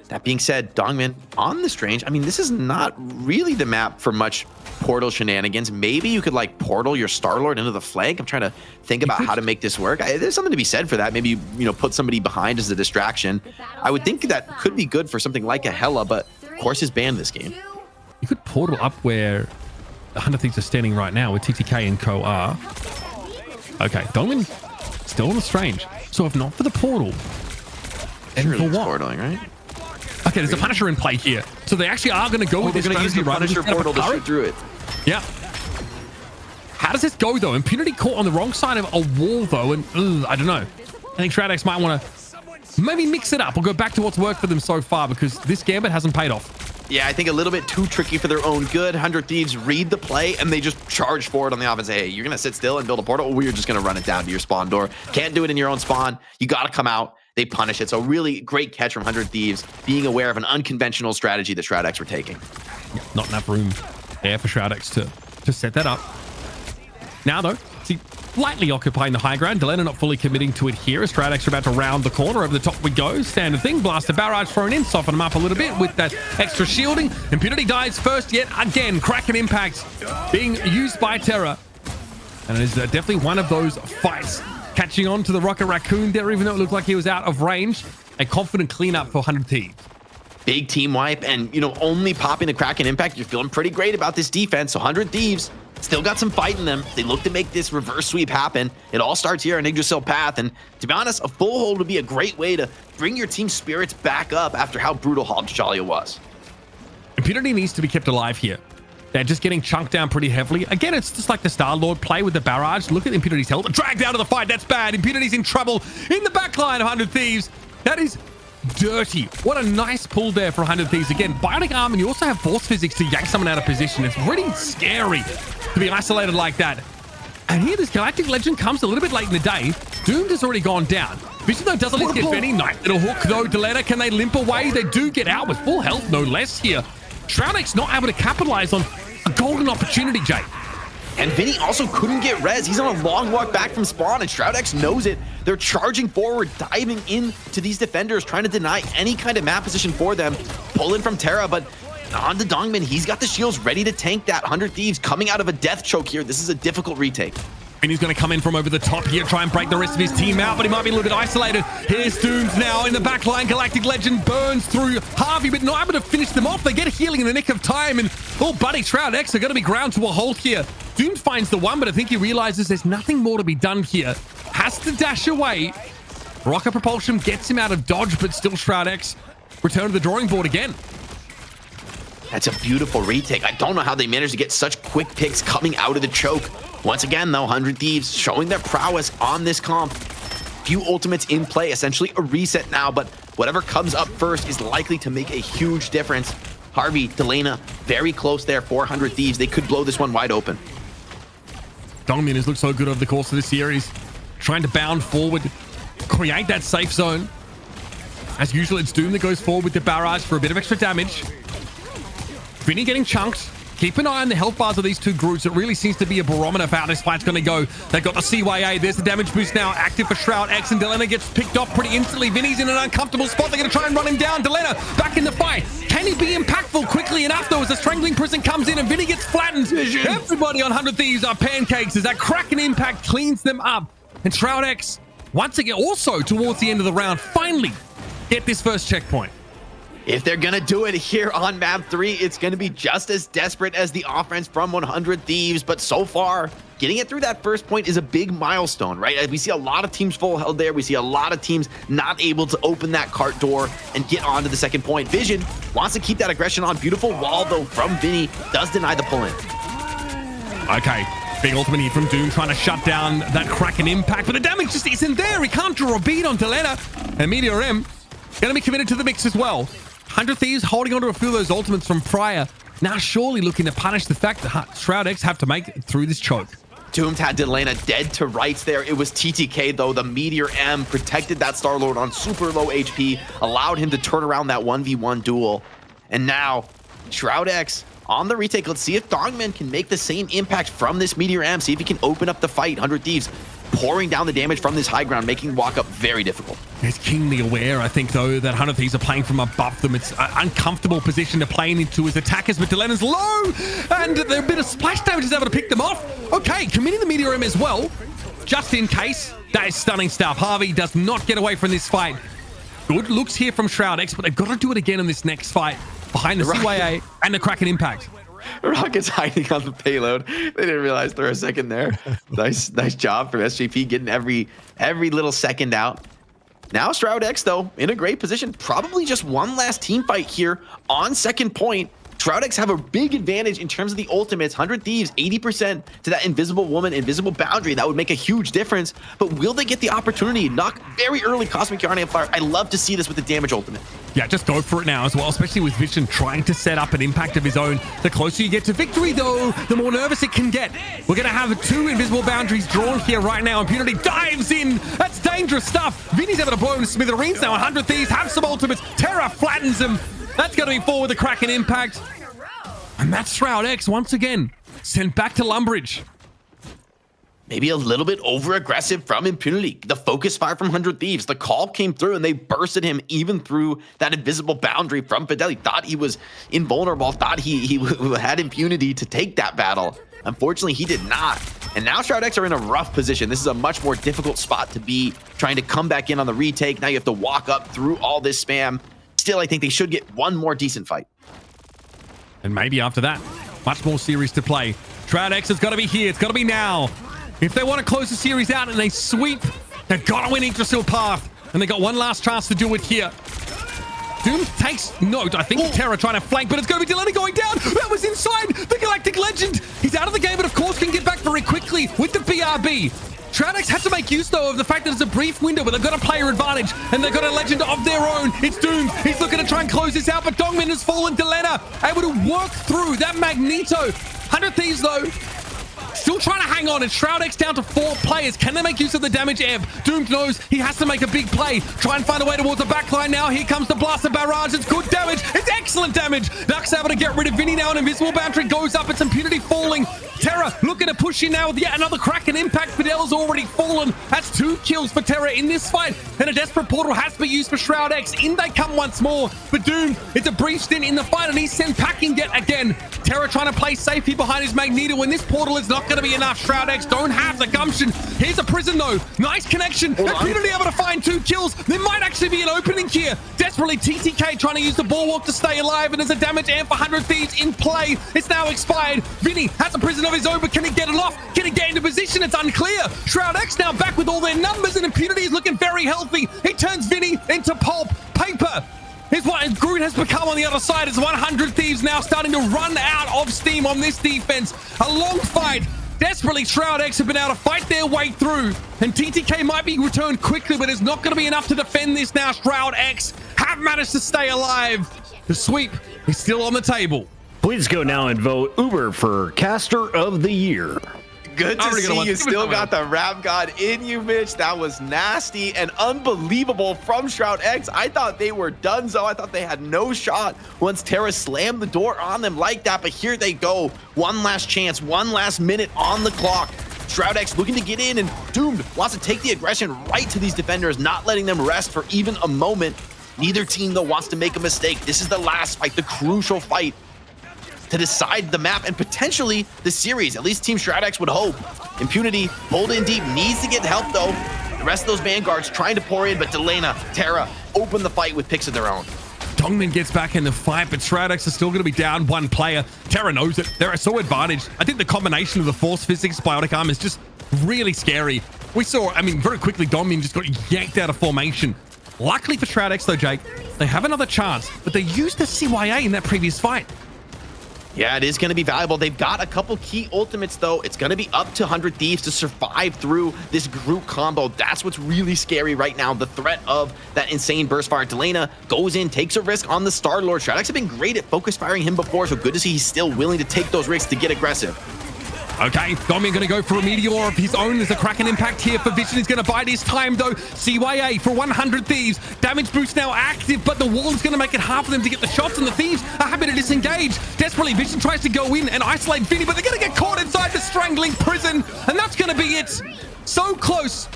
That being said, Dongman on the Strange, I mean, this is not really the map for much portal shenanigans. Maybe you could like portal your Star-Lord into the flank. I'm trying to think about how to make this work. There's something to be said for that. Maybe, you know, put somebody behind as a distraction. I would think that could be good for something like a Hela, but of course is banned this game. You could portal up where 100 Thieves are standing right now with TTK and Co are. Okay, Dongman still on the Strange. So if not for the portal, and for what? Portaling, right? Okay, there's a Punisher in play here. So they actually are going to go with this. They're going to use the Punisher portal to shoot through it. Yeah. How does this go, though? Impunity caught on the wrong side of a wall, though, and I don't know. I think Shroud-X might want to maybe mix it up or go back to what's worked for them so far, because this gambit hasn't paid off. Yeah, I think a little bit too tricky for their own good. 100 Thieves read the play, and they just charge forward on the offense. Hey, you're going to sit still and build a portal, or we're just going to run it down to your spawn door. Can't do it in your own spawn. You got to come out. They punish it. So really great catch from 100 Thieves, being aware of an unconventional strategy that Shroud-X were taking. Not enough room there for Shroud-X to set that up. Now, though, see, lightly occupying the high ground. Delena not fully committing to it here. As Shroud-X are about to round the corner. Over the top we go. Standard thing. Blaster barrage thrown in. Soften them up a little bit with that extra shielding. Impunity dies first yet again. Kraken impact being used by Terra. And it is definitely one of those fights. Catching on to the Rocket Raccoon there, even though it looked like he was out of range. A confident cleanup for 100 Thieves. Big team wipe, and, you know, only popping the Kraken impact. You're feeling pretty great about this defense. So 100 Thieves still got some fight in them. They look to make this reverse sweep happen. It all starts here on Yggdrasil Path, and to be honest, a full hold would be a great way to bring your team's spirits back up after how brutal Hobjalia was. Impunity needs to be kept alive here. They're just getting chunked down pretty heavily. Again, it's just like the Star-Lord play with the barrage. Look at Impunity's health. Dragged out of the fight. That's bad. Impunity's in trouble in the back line of 100 Thieves. That is dirty. What a nice pull there for 100 Thieves. Again, bionic arm, and you also have force physics to yank someone out of position. It's really scary to be isolated like that. And here, this Galactic Legend comes a little bit late in the day. Doomed has already gone down. Vision, though, doesn't let get Benny. Nice little hook, though. Delena, can they limp away? They do get out with full health, no less here. Shroud-X not able to capitalize on a golden opportunity, Jay. And Vinny also couldn't get res. He's on a long walk back from spawn, and Shroud-X knows it. They're charging forward, diving into these defenders, trying to deny any kind of map position for them. Pull in from Terra, but on the Dongman, he's got the shields ready to tank that. 100 Thieves coming out of a death choke here. This is a difficult retake. And he's going to come in from over the top here, try and break the rest of his team out, but he might be a little bit isolated. Here's Dooms now in the back line. Galactic Legend burns through Harvey, but not able to finish them off. They get healing in the nick of time, and oh, buddy, Shroud-X are going to be ground to a halt here. Dooms finds the one, but I think he realizes there's nothing more to be done here. Has to dash away. Rocket Propulsion gets him out of dodge, but still Shroud-X return to the drawing board again. That's a beautiful retake. I don't know how they managed to get such quick picks coming out of the choke. Once again, though, 100 Thieves showing their prowess on this comp. Few ultimates in play, essentially a reset now, but whatever comes up first is likely to make a huge difference. Harvey, Delena, very close there, 400 Thieves. They could blow this one wide open. Dongmin has looked so good over the course of the series. Trying to bound forward, create that safe zone. As usual, it's Doom that goes forward with the barrage for a bit of extra damage. Vinny getting chunked. Keep an eye on the health bars of these two groups. It really seems to be a barometer of how this fight's going to go. They've got the CYA. There's the damage boost now active for Shroud-X, and Delena gets picked off pretty instantly. Vinny's in an uncomfortable spot. They're going to try and run him down. Delena back in the fight. Can he be impactful quickly enough, though, as the Strangling Prison comes in and Vinny gets flattened? Everybody on 100 Thieves are pancakes as that Kraken impact cleans them up. And Shroud-X, once again, also towards the end of the round, finally get this first checkpoint. If they're going to do it here on map 3, it's going to be just as desperate as the offense from 100 Thieves. But so far, getting it through that first point is a big milestone, right? We see a lot of teams full held there. We see a lot of teams not able to open that cart door and get onto the second point. Vision wants to keep that aggression on. Beautiful wall, though, from Vinny. Does deny the pull-in. Okay. Big ultimate here from Doom trying to shut down that Kraken impact. But the damage just isn't there. He can't draw a beat on Delena. And Meteor M going to be committed to the mix as well. 100 Thieves holding on to a few of those ultimates from prior. Now surely looking to punish the fact that Shroud-X have to make it through this choke. Doomed had Delena dead to rights there. It was TTK, though. The Meteor M protected that Star-Lord on super low HP, allowed him to turn around that 1v1 duel. And now, Shroud-X on the retake. Let's see if Dongman can make the same impact from this Meteor M. See if he can open up the fight. 100 Thieves pouring down the damage from this high ground, making walk up very difficult. He's keenly aware, I think, though, that 100 Thieves are playing from above them. It's an uncomfortable position to play into his attackers, but Delena's low, and a bit of splash damage is able to pick them off. Okay, committing the Meteor M as well, just in case. That is stunning stuff. Harvey does not get away from this fight. Good looks here from Shroud-X, but they've got to do it again in this next fight, behind the CYA and the Kraken impact. Rocket's hiding on the payload. They didn't realize for a second there. Nice job from SJP getting every little second out. Now Shroud-X, though, in a great position. Probably just one last team fight here on second point. Shroud-X have a big advantage in terms of the ultimates. 100 Thieves, 80% to that Invisible Woman, Invisible Boundary. That would make a huge difference. But will they get the opportunity? Knock very early Cosmic Yarn Amplifier. I love to see this with the damage ultimate. Yeah, just go for it now as well, especially with Vision trying to set up an impact of his own. The closer you get to victory, though, the more nervous it can get. We're going to have 2 Invisible Boundaries drawn here right now. Impunity dives in. That's dangerous stuff. Vinny's able to blow him to smithereens now. 100 Thieves have some ultimates. Terra flattens him. That's going to be forward with the Kraken impact. And that's Shroud-X once again sent back to Lumbridge. Maybe a little bit over-aggressive from Impunity. The focus fire from 100 Thieves. The call came through and they bursted him even through that invisible boundary from Fidel. He thought he was invulnerable, thought he had impunity to take that battle. Unfortunately, he did not. And now Shroud-X are in a rough position. This is a much more difficult spot to be, trying to come back in on the retake. Now you have to walk up through all this spam. Still, I think they should get one more decent fight. And maybe after that, much more series to play. Shroud-X has got to be here. It's got to be now. If they want to close the series out and they sweep, they've got to win Yggdrasil Path. And they got one last chance to do it here. Doom takes note. I think Terra trying to flank, but it's going to be Delena going down. That was inside the Galactic Legend. He's out of the game, but of course can get back very quickly with the BRB. Shroud-X had to make use, though, of the fact that it's a brief window, but they've got a player advantage, and they've got a legend of their own. It's Doom. He's looking to try and close this out, but Dongmin has fallen. Delena able to work through that Magneto. 100 Thieves, though, still trying to hang on. It's Shroud-X down to 4 players. Can they make use of the damage amp? Doom knows he has to make a big play. Try and find a way towards the backline now. Here comes the Blaster Barrage. It's good damage. It's excellent damage. Duck's able to get rid of Vinny now. An Invisible Boundary goes up. It's Impunity falling. Terra looking to push in now with yet another Kraken impact. Fidel's already fallen. That's 2 kills for Terra in this fight. And a desperate portal has to be used for Shroud-X. In they come once more. But Doom, it's a brief stint in the fight, and he's sent packing yet again. Terra trying to play safe here behind his Magneto, and this portal is not going to be enough. Shroud-X don't have the gumption. Here's a prison, though. Nice connection. Impunity able to find 2 kills. There might actually be an opening here. Desperately, TTK trying to use the Bulwark to stay alive, and there's a damage amp for 100 Thieves in play. It's now expired. Vinny has a prison of his own, but can he get it off? Can he get into position? It's unclear. Shroud-X now back with all their numbers, and Impunity is looking very healthy. He turns Vinny into pulp. Paper. Here's what Groot has become on the other side. It's 100 Thieves now starting to run out of steam on this defense. A long fight. Desperately, Shroud-X have been able to fight their way through. And TTK might be returned quickly, but it's not going to be enough to defend this now. Shroud-X have managed to stay alive. The sweep is still on the table. Please go now and vote Uber for Caster of the Year. Good to see you still got the rap god in you, Mitch. That was nasty and unbelievable from Shroud-X. I thought they were done, so I thought they had no shot once Terra slammed the door on them like that. But here they go. One last chance, one last minute on the clock. Shroud-X looking to get in, and Doomed wants to take the aggression right to these defenders, not letting them rest for even a moment. Neither team, though, wants to make a mistake. This is the last fight, the crucial fight to decide the map and potentially the series. At least Team Shroud-X would hope. Impunity pulled in deep, needs to get help though. The rest of those Vanguards trying to pour in, but Delena, Terra open the fight with picks of their own. Dongmin gets back in the fight, but Shroud-X is still going to be down one player. Terra knows it. They're so advantaged. I think the combination of the Force Physics, Biotic Arm is just really scary. We saw, I mean, very quickly, Dongmin just got yanked out of formation. Luckily for Shroud-X though, Jake, they have another chance, but they used the CYA in that previous fight. Yeah, it is going to be valuable. They've got a couple key ultimates, though. It's going to be up to 100 Thieves to survive through this group combo. That's what's really scary right now. The threat of that insane burst fire. Delena goes in, takes a risk on the Star-Lord. Shroud-X have been great at focus firing him before, so good to see he's still willing to take those risks to get aggressive. Okay, Domi going to go for a meteor of his own. There's a Kraken impact here for Vision. He's going to bide his time, though. CYA for 100 Thieves. Damage boost now active, but the wall is going to make it hard for them to get the shots, and the Thieves are happy to disengage. Desperately, Vision tries to go in and isolate Vinny, but they're going to get caught inside the strangling prison, and that's going to be it. So close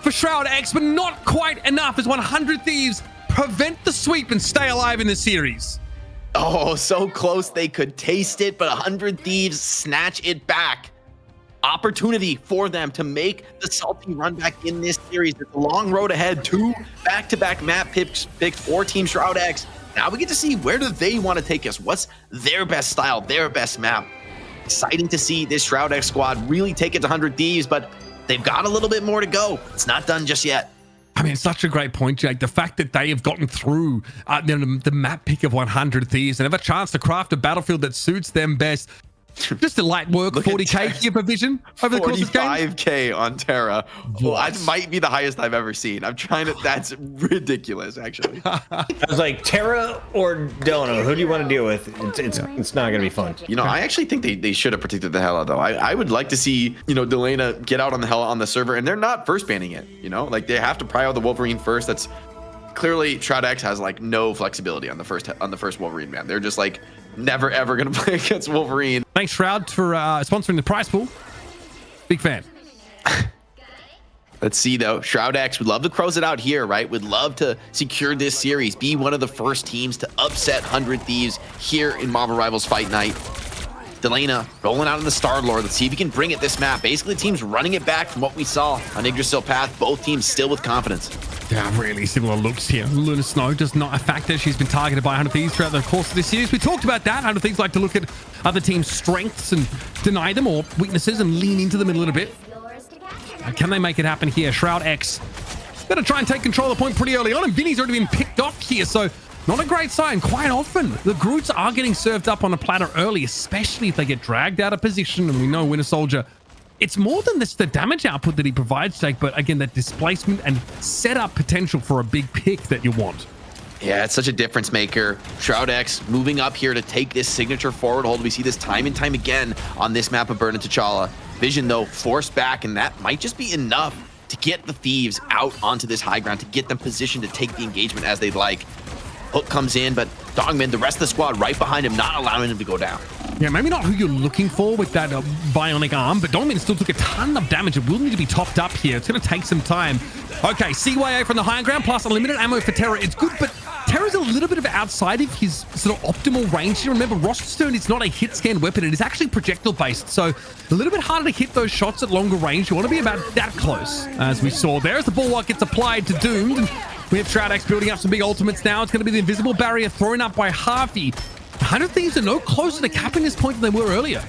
for Shroud-X, but not quite enough as 100 Thieves prevent the sweep and stay alive in the series. Oh, so close they could taste it, but 100 Thieves snatch it back. Opportunity for them to make the salty run back in this series. It's a long road ahead. 2 back-to-back map picks for Team Shroud-X. Now we get to see, where do they want to take us? What's their best style, their best map? Exciting to see this Shroud-X squad really take it to 100 Thieves, but they've got a little bit more to go. It's not done just yet. I mean, it's such a great point, Jake. The fact that they have gotten through the map pick of 100 Thieves and have a chance to craft a battlefield that suits them best. Just a light work, 40k here for Vision over the course of the game. 45k on Terra. Well, that might be the highest I've ever seen. I'm trying to, that's ridiculous, actually. I was like, Terra or Delano, who do you want to deal with? It's not going to be fun. You know, I actually think they should have protected the Hela, though. I would like to see, you know, Delena get out on the Hela on the server, and they're not first banning it, you know? Like, they have to pry out the Wolverine first. That's clearly, Shroud-X has, like, no flexibility on the first Wolverine ban. They're just, like, never, ever going to play against Wolverine. Thanks, Shroud, for sponsoring the prize pool. Big fan. Let's see, though. Shroud-X would love to close it out here, right? Would love to secure this series, be one of the first teams to upset 100 Thieves here in Marvel Rivals Fight Night. Delena rolling out in the Star-Lord. Let's see if he can bring it this map. Basically, teams running it back from what we saw on Yggdrasil Path. Both teams still with confidence. Yeah, really similar looks here. Luna Snow just not a factor. She's been targeted by 100 Thieves throughout the course of this series. We talked about that. 100 Thieves like to look at other teams' strengths and deny them, or weaknesses and lean into them a little bit. Can they make it happen here? Shroud-X better try and take control of the point pretty early on, and Vinny's already been picked off here, so not a great sign. Quite often, the Groots are getting served up on a platter early, especially if they get dragged out of position, and we know Winter Soldier, it's more than this, the damage output that he provides, Jake, but again, that displacement and setup potential for a big pick that you want. Yeah, it's such a difference maker. Shroud-X moving up here to take this signature forward hold. We see this time and time again on this map of Burn and T'Challa. Vision, though, forced back, and that might just be enough to get the Thieves out onto this high ground, to get them positioned to take the engagement as they'd like. Hook comes in, but Dongmin, the rest of the squad right behind him, not allowing him to go down. Yeah, maybe not who you're looking for with that bionic arm, but Dongmin still took a ton of damage. It will need to be topped up here. It's going to take some time. Okay, CYA from the high ground, plus unlimited ammo for Terra. It's good, but Terra's a little bit of outside of his sort of optimal range here. Remember, Rosterstone is not a hit scan weapon. It is actually projectile based, so a little bit harder to hit those shots at longer range. You want to be about that close, as we saw there. As the bulwark gets applied to Doomed, and we have Shroud-X building up some big ultimates now. It's going to be the invisible barrier thrown up by Harvey. 100 Thieves are no closer to capping this point than they were earlier.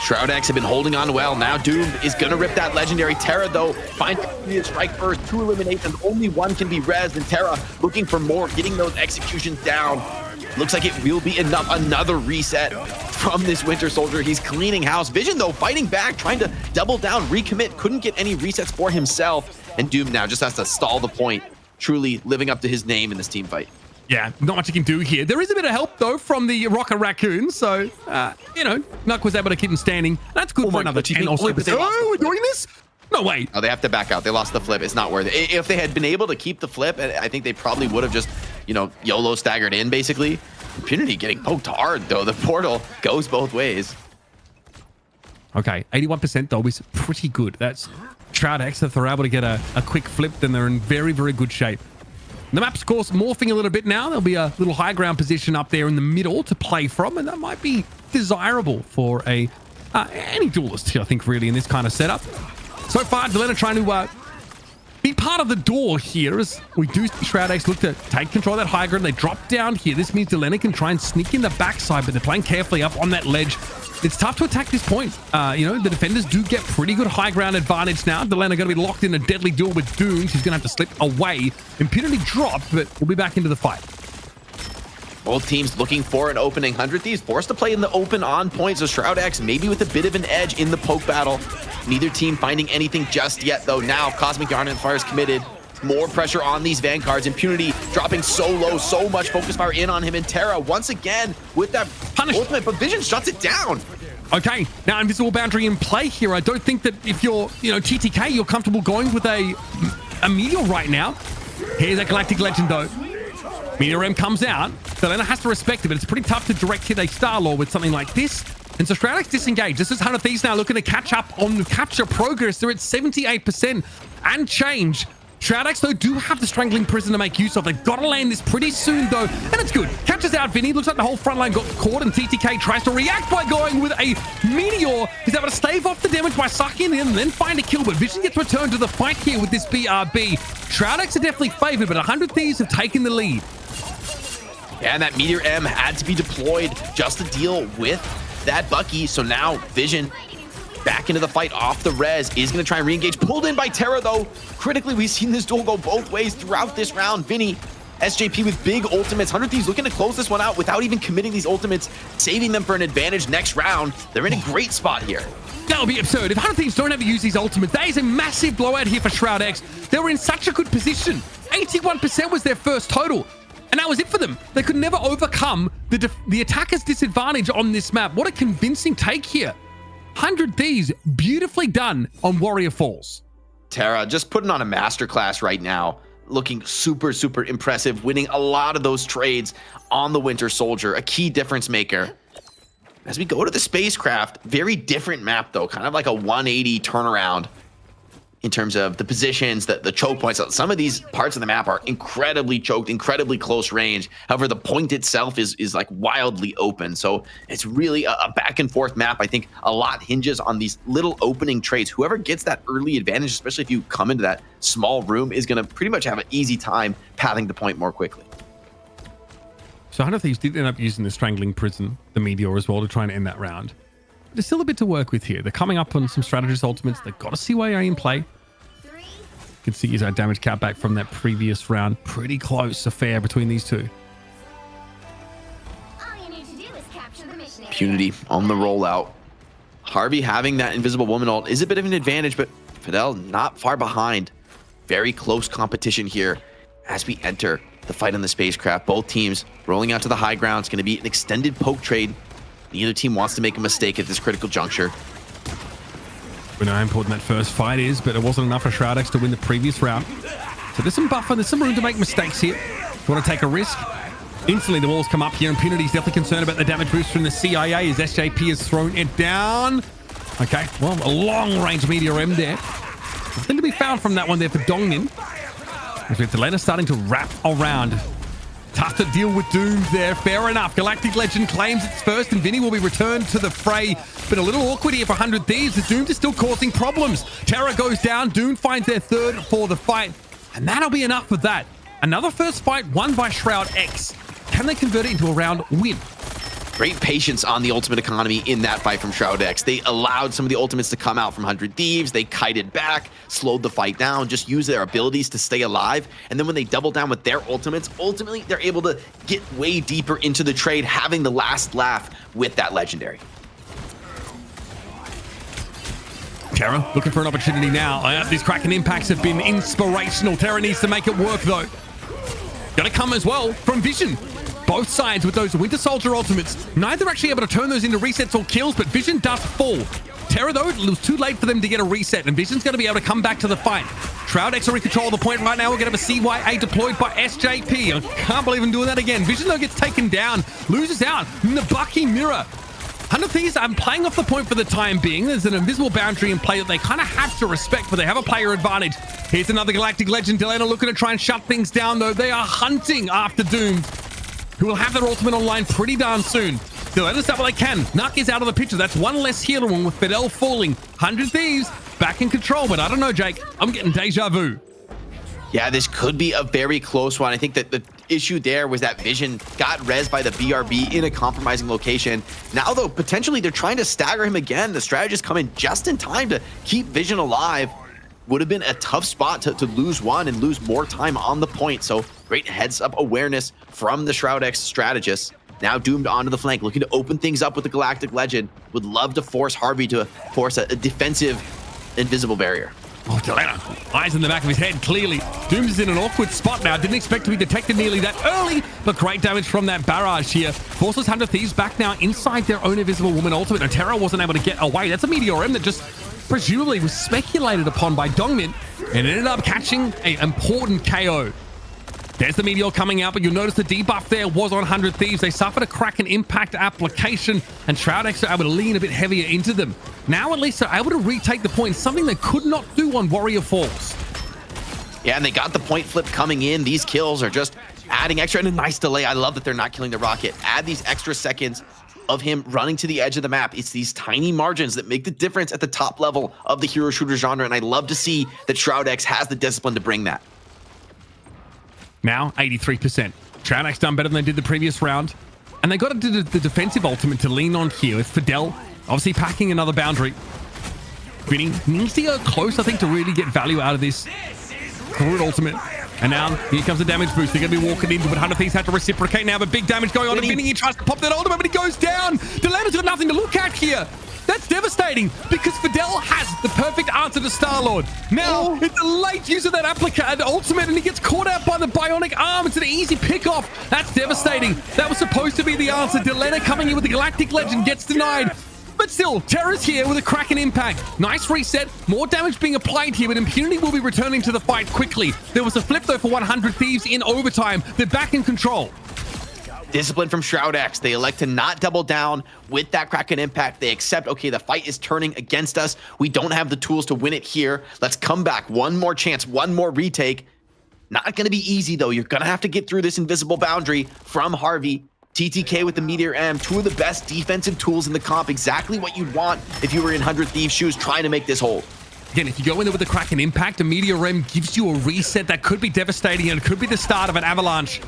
Shroud-X have been holding on well. Now Doom is going to rip that legendary. Terra, though, finds the strike first. 2 eliminations. Only 1 can be rezzed. And Terra looking for more, getting those executions down. Looks like it will be enough. Another reset from this Winter Soldier. He's cleaning house. Vision, though, fighting back, trying to double down, recommit. Couldn't get any resets for himself. And Doom now just has to stall the point. Truly living up to his name in this team fight. Yeah, not much you can do here. There is a bit of help, though, from the Rocket Raccoon. So, you know, Nuck was able to keep him standing. That's good for another 10 or so. Oh, we're doing this? No way. Oh, they have to back out. They lost the flip. It's not worth it. If they had been able to keep the flip, I think they probably would have just, you know, YOLO staggered in, basically. Impunity getting poked hard, though. The portal goes both ways. Okay, 81%, though, is pretty good. That's Shroud-X. If they're able to get a quick flip, then they're in very, very good shape. The map's, of course, morphing a little bit now. There'll be a little high ground position up there in the middle to play from, and that might be desirable for any duelist, I think, really, in this kind of setup. So far, Delena trying to be part of the door here as we do see Shroud-X look to take control of that high ground. They drop down here. This means Delena can try and sneak in the backside, but they're playing carefully up on that ledge. It's tough to attack this point. You know, the defenders do get pretty good high ground advantage now. Delena going to be locked in a deadly duel with Doom. She's going to have to slip away. Impunity dropped, but we'll be back into the fight. Both teams looking for an opening. 100 Thieves forced to play in the open on point, so Shroud-X maybe with a bit of an edge in the poke battle. Neither team finding anything just yet, though. Now Cosmic Yarn and Fire is committed. More pressure on these Vanguards. Impunity dropping so low, so much focus fire in on him. And Terra once again with that ultimate, but Vision shuts it down. Okay, now Invisible Boundary in play here. I don't think that if you're, you know, TTK, you're comfortable going with a Meteor right now. Here's a Galactic Legend, though. Meteor M comes out. Delena has to respect it, but it's pretty tough to direct hit a Star-Lord with something like this. And so Shroud-X disengaged. This is 100 Thieves now looking to catch up on the capture progress. They're at 78% and change. Shroud-X, though, do have the Strangling Prison to make use of. They've got to land this pretty soon, though. And it's good. Catches out Vinny. Looks like the whole front line got caught, and TTK tries to react by going with a Meteor. He's able to stave off the damage by sucking in and then find a kill, but Vision gets returned to the fight here with this BRB. Shroud-X are definitely favored, but 100 Thieves have taken the lead. Yeah, and that Meteor M had to be deployed just to deal with that Bucky. So now Vision back into the fight off the res, is going to try and re-engage. Pulled in by Terra, though. Critically, we've seen this duel go both ways throughout this round. Vinny, SJP with big ultimates. 100 Thieves looking to close this one out without even committing these ultimates, saving them for an advantage next round. They're in a great spot here. That would be absurd. If 100 Thieves don't ever use these ultimates, that is a massive blowout here for Shroud-X. They were in such a good position. 81% was their first total. And that was it for them. They could never overcome the attacker's disadvantage on this map. What a convincing take here. 100 Thieves, beautifully done on Warrior Falls. Terra just putting on a masterclass right now. Looking super, super impressive. Winning a lot of those trades on the Winter Soldier. A key difference maker. As we go to the spacecraft, very different map though. Kind of like a 180 turnaround in terms of the positions, the choke points. Some of these parts of the map are incredibly choked, incredibly close range. However, the point itself is like wildly open. So it's really a back and forth map. I think a lot hinges on these little opening trades. Whoever gets that early advantage, especially if you come into that small room, is going to pretty much have an easy time pathing the point more quickly. So 100 Thieves did end up using the Strangling Prison, the Meteor as well, to try and end that round. There's still a bit to work with here. They're coming up on some strategist ultimates. They've got to see CYA in play. You can see our damage count back from that previous round. Pretty close affair between these two. Impunity on the rollout. Harvey having that Invisible Woman ult is a bit of an advantage, but Fidel not far behind. Very close competition here as we enter the fight on the spacecraft. Both teams rolling out to the high ground. It's going to be an extended poke trade. Neither team wants to make a mistake at this critical juncture. We know how important that first fight is, but it wasn't enough for Shroud-X to win the previous round. So there's some buffer, there's some room to make mistakes here. You want to take a risk? Instantly the walls come up here. Impunity's definitely concerned about the damage boost from the CIA as SJP has thrown it down. Okay, well, a long-range Meteor M there. Nothing to be found from that one there for Dongnin. As we have Delena starting to wrap around. Tough to deal with Doom there. Fair enough. Galactic Legend claims its first, and Vinny will be returned to the fray. But a little awkward here for 100 Thieves. The Doom is still causing problems. Terra goes down. Doom finds their third for the fight. And that'll be enough for that. Another first fight won by Shroud-X. Can they convert it into a round win? Great patience on the ultimate economy in that fight from Shroud-X. They allowed some of the ultimates to come out from 100 Thieves. They kited back, slowed the fight down, just used their abilities to stay alive. And then when they double down with their ultimates, ultimately they're able to get way deeper into the trade, having the last laugh with that legendary. Terra looking for an opportunity now. These Kraken impacts have been inspirational. Terra needs to make it work though. Gonna come as well from Vision. Both sides with those Winter Soldier ultimates. Neither actually able to turn those into resets or kills, but Vision does fall. Terra, though, it was too late for them to get a reset, and Vision's going to be able to come back to the fight. Shroud-X are in control of the point right now. We're going to have a CYA deployed by SJP. I can't believe I'm doing that again. Vision, though, gets taken down, loses out. Nabaki Mirror. 100 Thieves, I'm playing off the point for the time being. There's an invisible boundary in play that they kind of have to respect, but they have a player advantage. Here's another Galactic Legend. Delena looking to try and shut things down, though. They are hunting after Doomed, who will have their ultimate online pretty darn soon. They'll let us out what they can. Nuck is out of the picture. That's one less healer one with Fidel falling. 100 Thieves back in control, but I don't know, Jake. I'm getting deja vu. Yeah, this could be a very close one. I think that the issue there was that Vision got rezzed by the BRB in a compromising location. Now, though, potentially they're trying to stagger him again. The strategists come in just in time to keep Vision alive. Would have been a tough spot to lose one and lose more time on the point. So great heads-up awareness from the Shroud-X strategists. Now Doomed onto the flank, looking to open things up with the Galactic Legend. Would love to force Harvey to force a defensive invisible barrier. Oh, Delena, eyes in the back of his head, clearly. Doomed is in an awkward spot now. Didn't expect to be detected nearly that early, but great damage from that barrage here. Forces 100 Thieves back now inside their own Invisible Woman ultimate, and Terra wasn't able to get away. That's a Meteor M that just presumably was speculated upon by Dongmin and ended up catching an important KO. There's the Meteor coming out, but you'll notice the debuff there was on 100 Thieves. They suffered a Kraken impact application, and Shroud-X are able to lean a bit heavier into them. Now at least they're able to retake the point, something they could not do on Warrior Falls. Yeah, and they got the point flip coming in. These kills are just adding extra, and a nice delay. I love that they're not killing the Rocket. Add these extra seconds of him running to the edge of the map. It's these tiny margins that make the difference at the top level of the hero shooter genre, and I love to see that Shroud-X has the discipline to bring that. Now 83%. Shroud-X done better than they did the previous round, and they got into the defensive ultimate to lean on here with Fidel obviously packing another boundary. Vinny needs to go close, I think, to really get value out of this Groot ultimate. And now here comes the damage boost. They're going to be walking into it. 100 Thieves have to reciprocate now, but big damage going on to Vinny. He tries to pop that ultimate, but he goes down. Delena's got nothing to look at here. That's devastating because Fidel has the perfect answer to Star-Lord. Now, it's a late use of that applicator ultimate, and he gets caught out by the bionic arm. It's an easy pick-off. That's devastating. That was supposed to be the answer. Delena coming in with the Galactic Legend gets denied. But still, Terra's here with a Kraken impact. Nice reset. More damage being applied here, but Impunity will be returning to the fight quickly. There was a flip, though, for 100 Thieves in overtime. They're back in control. Discipline from Shroud-X. They elect to not double down with that Kraken impact. They accept, okay, the fight is turning against us. We don't have the tools to win it here. Let's come back. One more chance, one more retake. Not going to be easy, though. You're going to have to get through this invisible boundary from Harvey. TTK with the Meteor M, two of the best defensive tools in the comp. Exactly what you'd want if you were in 100 Thieves' shoes trying to make this hold. Again, if you go in there with the Kraken impact, a Meteor M gives you a reset that could be devastating, and it could be the start of an avalanche.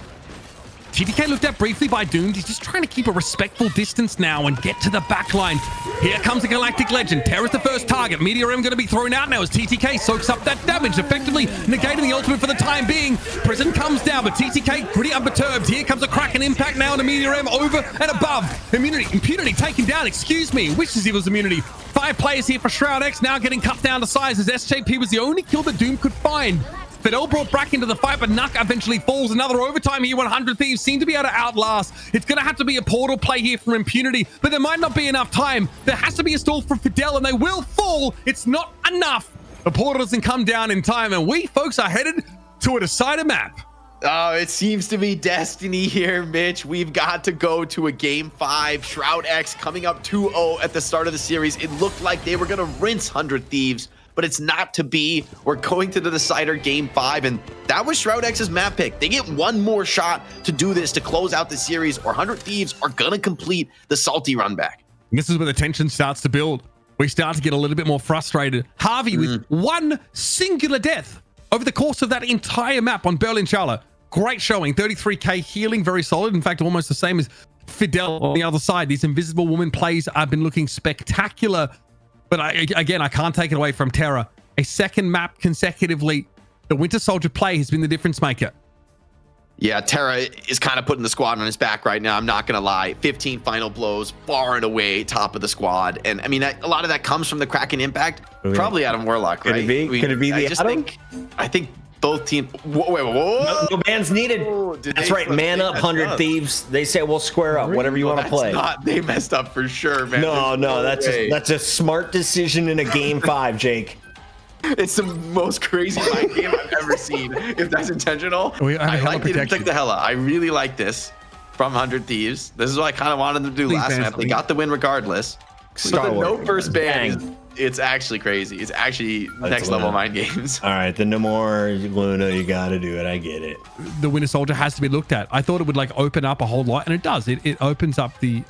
TTK looked at briefly by Doomed. He's just trying to keep a respectful distance now and get to the back line. Here comes the Galactic Legend. Terra's the first target. Meteor M going to be thrown out now as TTK soaks up that damage, effectively negating the ultimate for the time being. Prison comes down, but TTK pretty unperturbed. Here comes a Kraken impact now, and a Meteor M over and above. Impunity taken down, excuse me. Wishes he was immunity. 5 players here for Shroud-X, now getting cut down to size as SJP was the only kill that Doom could find. Fidel brought back into the fight, but Nuck eventually falls. Another overtime here. 100 Thieves seem to be able to outlast. It's going to have to be a portal play here from Impunity, but there might not be enough time. There has to be a stall from Fidel, and they will fall. It's not enough. The portal doesn't come down in time, and we, folks, are headed to a decided map. Oh, it seems to be destiny here, Mitch. We've got to go to a Game 5. Shroud-X coming up 2-0 at the start of the series. It looked like they were going to rinse 100 Thieves, but it's not to be. We're going to the decider Game 5, and that was Shroud-X's map pick. They get one more shot to do this to close out the series, or 100 Thieves are going to complete the salty run back. And this is where the tension starts to build. We start to get a little bit more frustrated. Harvey with one singular death over the course of that entire map on Berlin Schala. great showing. 33k healing, very solid. In fact, almost the same as Fidel on the other side. These Invisible Woman plays have been looking spectacular. But again, I can't take it away from Terra. A second map consecutively. The Winter Soldier play has been the difference maker. Yeah, Terra is kind of putting the squad on his back right now. I'm not going to lie. 15 final blows, far and away top of the squad. And I mean, a lot of that comes from the Kraken impact. Probably Adam Warlock, right? Could it be the Adam? I think both teams. Whoa. No bans needed. That's right. Man up, 100 Thieves. They say we'll square up, whatever you want to play. They messed up for sure, man. No, that's a smart decision in a game 5, Jake. It's the most crazy mind game I've ever seen. If that's intentional, I like they didn't take the Hella. I really like this from 100 Thieves. This is what I kind of wanted them to do last map. They got the win regardless. But the no first ban, it's actually crazy. It's actually next level mind games. All right, then no more Luna. You got to do it. I get it. The Winter Soldier has to be looked at. I thought it would like open up a whole lot, and it does. It opens up the...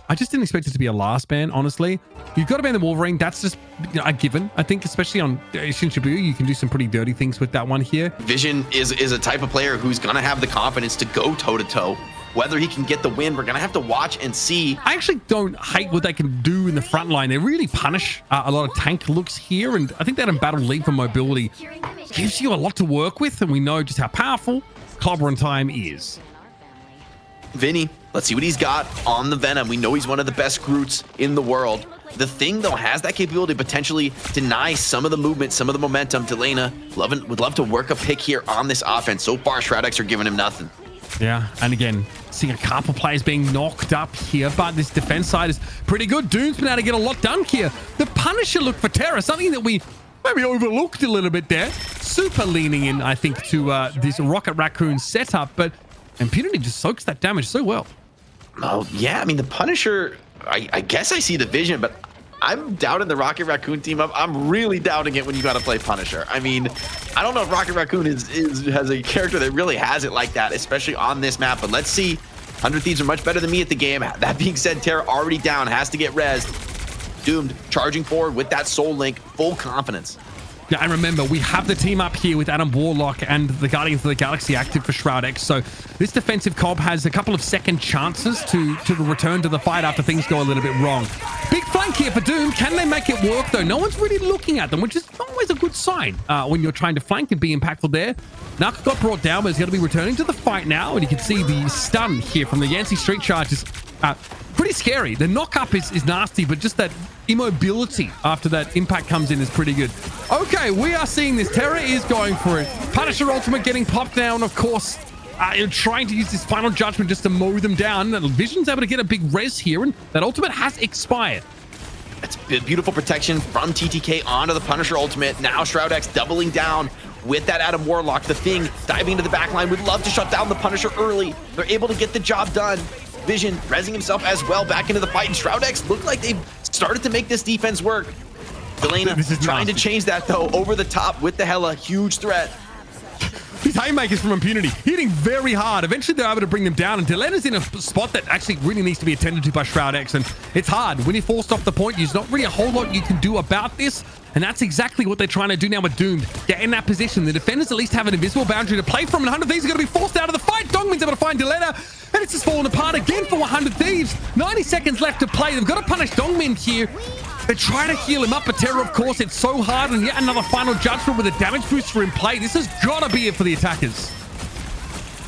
I just didn't expect it to be a last ban, honestly. You've got to ban the Wolverine. That's just a given. I think, especially on Shin Shibuya, you can do some pretty dirty things with that one here. Vision is a type of player who's going to have the confidence to go toe-to-toe. Whether he can get the win, we're going to have to watch and see. I actually don't hate what they can do in the front line. They really punish a lot of tank looks here, and I think that in battle lead for mobility gives you a lot to work with, and we know just how powerful Clobber on Time is. Vinny, let's see what he's got on the Venom. We know he's one of the best Groots in the world. The thing, though, has that capability to potentially deny some of the movement, some of the momentum. Delena would love to work a pick here on this offense. So far, Shroud-X are giving him nothing. Yeah, and again, seeing a couple players being knocked up here, but this defense side is pretty good. Doom's been able to get a lot done here. The Punisher look for Terra, something that we maybe overlooked a little bit there. Super leaning in, I think, to this Rocket Raccoon setup, but Impunity just soaks that damage so well. Oh, yeah. I mean, the Punisher, I guess I see the vision, but I'm doubting the Rocket Raccoon team up. I'm really doubting it when you got to play Punisher. I mean, I don't know if Rocket Raccoon has a character that really has it like that, especially on this map. But let's see. 100 Thieves are much better than me at the game. That being said, Terra already down, has to get rezzed. Doomed, charging forward with that Soul Link, full confidence. Yeah, and remember, we have the team up here with Adam Warlock and the Guardians of the Galaxy active for Shroud-X. So this defensive comp has a couple of second chances to return to the fight after things go a little bit wrong. Big flank here for Doom. Can they make it work, though? No one's really looking at them, which is always a good sign when you're trying to flank and be impactful there. Naka got brought down, but he's going to be returning to the fight now. And you can see the stun here from the Yancey Street Chargers. Pretty scary. The knock-up is nasty, but just that immobility after that impact comes in is pretty good. Okay, we are seeing this. Terra is going for it. Punisher ultimate getting popped down, of course. Trying to use this final judgment just to mow them down. Vision's able to get a big res here, and that ultimate has expired. That's beautiful protection from TTK onto the Punisher ultimate. Now Shroud-X doubling down with that Adam Warlock. The Thing diving into the backline. Would love to shut down the Punisher early. They're able to get the job done. Vision rezzing himself as well back into the fight, and Shroud-X look like they've started to make this defense work. Delena trying to change that, though, over the top with the Hella. Huge threat. These haymakers from Impunity hitting very hard. Eventually, they're able to bring them down, and Delena's in a spot that actually really needs to be attended to by Shroud-X, and it's hard. When you're forced off the point, there's not really a whole lot you can do about this, and that's exactly what they're trying to do now with Doomed. Get in that position. The defenders at least have an invisible boundary to play from, and 100 Thieves are going to be forced out of the fight. Dongmin's able to find Delena, and it's just falling apart again for 100 Thieves. 90 seconds left to play. They've got to punish Dongmin here. They try to heal him up, but Terra, of course, it's so hard, and yet another final judgment with a damage booster in play. This has got to be it for the attackers.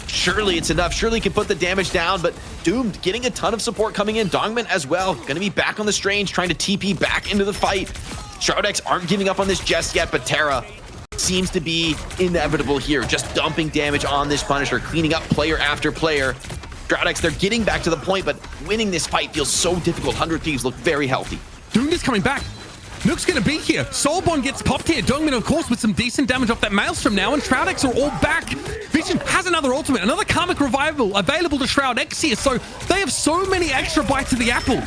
Surely it's enough. Surely can put the damage down, but Doomed getting a ton of support coming in. Dongmin as well. Going to be back on the Strange, trying to TP back into the fight. Shroud-X aren't giving up on this just yet, but Terra seems to be inevitable here. Just dumping damage on this Punisher, cleaning up player after player. Shroud-X, they're getting back to the point, but winning this fight feels so difficult. 100 Thieves look very healthy. Doomed is coming back. Nook's going to be here. Soulbond gets popped here. Dongmin, of course, with some decent damage off that Maelstrom now, and Shroud-X are all back. Vision has another ultimate, another Karmic Revival available to Shroud-X here, so they have so many extra bites of the apple.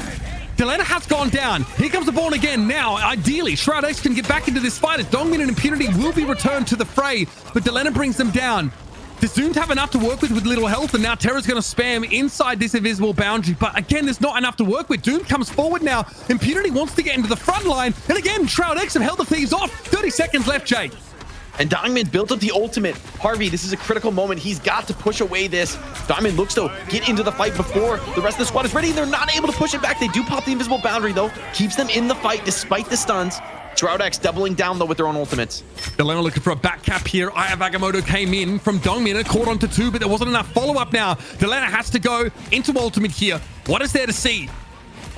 Delena has gone down. Here comes the ball again now. Ideally, Shroud-X can get back into this fight as Dongmin and Impunity will be returned to the fray, but Delena brings them down. Does Doomed have enough to work with little health, and now Terra's going to spam inside this invisible boundary, but again, there's not enough to work with. Doomed comes forward now. Impunity wants to get into the front line, and again, Shroud-X have held the Thieves off. 30 seconds left, Jake. And Diamond built up the ultimate. Harvey, this is a critical moment. He's got to push away this. Diamond looks to get into the fight before the rest of the squad is ready. They're not able to push it back. They do pop the invisible boundary, though. Keeps them in the fight despite the stuns. Shroud-X doubling down, though, with their own ultimates. Delena looking for a back cap here. Aya Agamotto came in from Dongmin, caught onto 2, but there wasn't enough follow-up now. Delena has to go into ultimate here. What is there to see?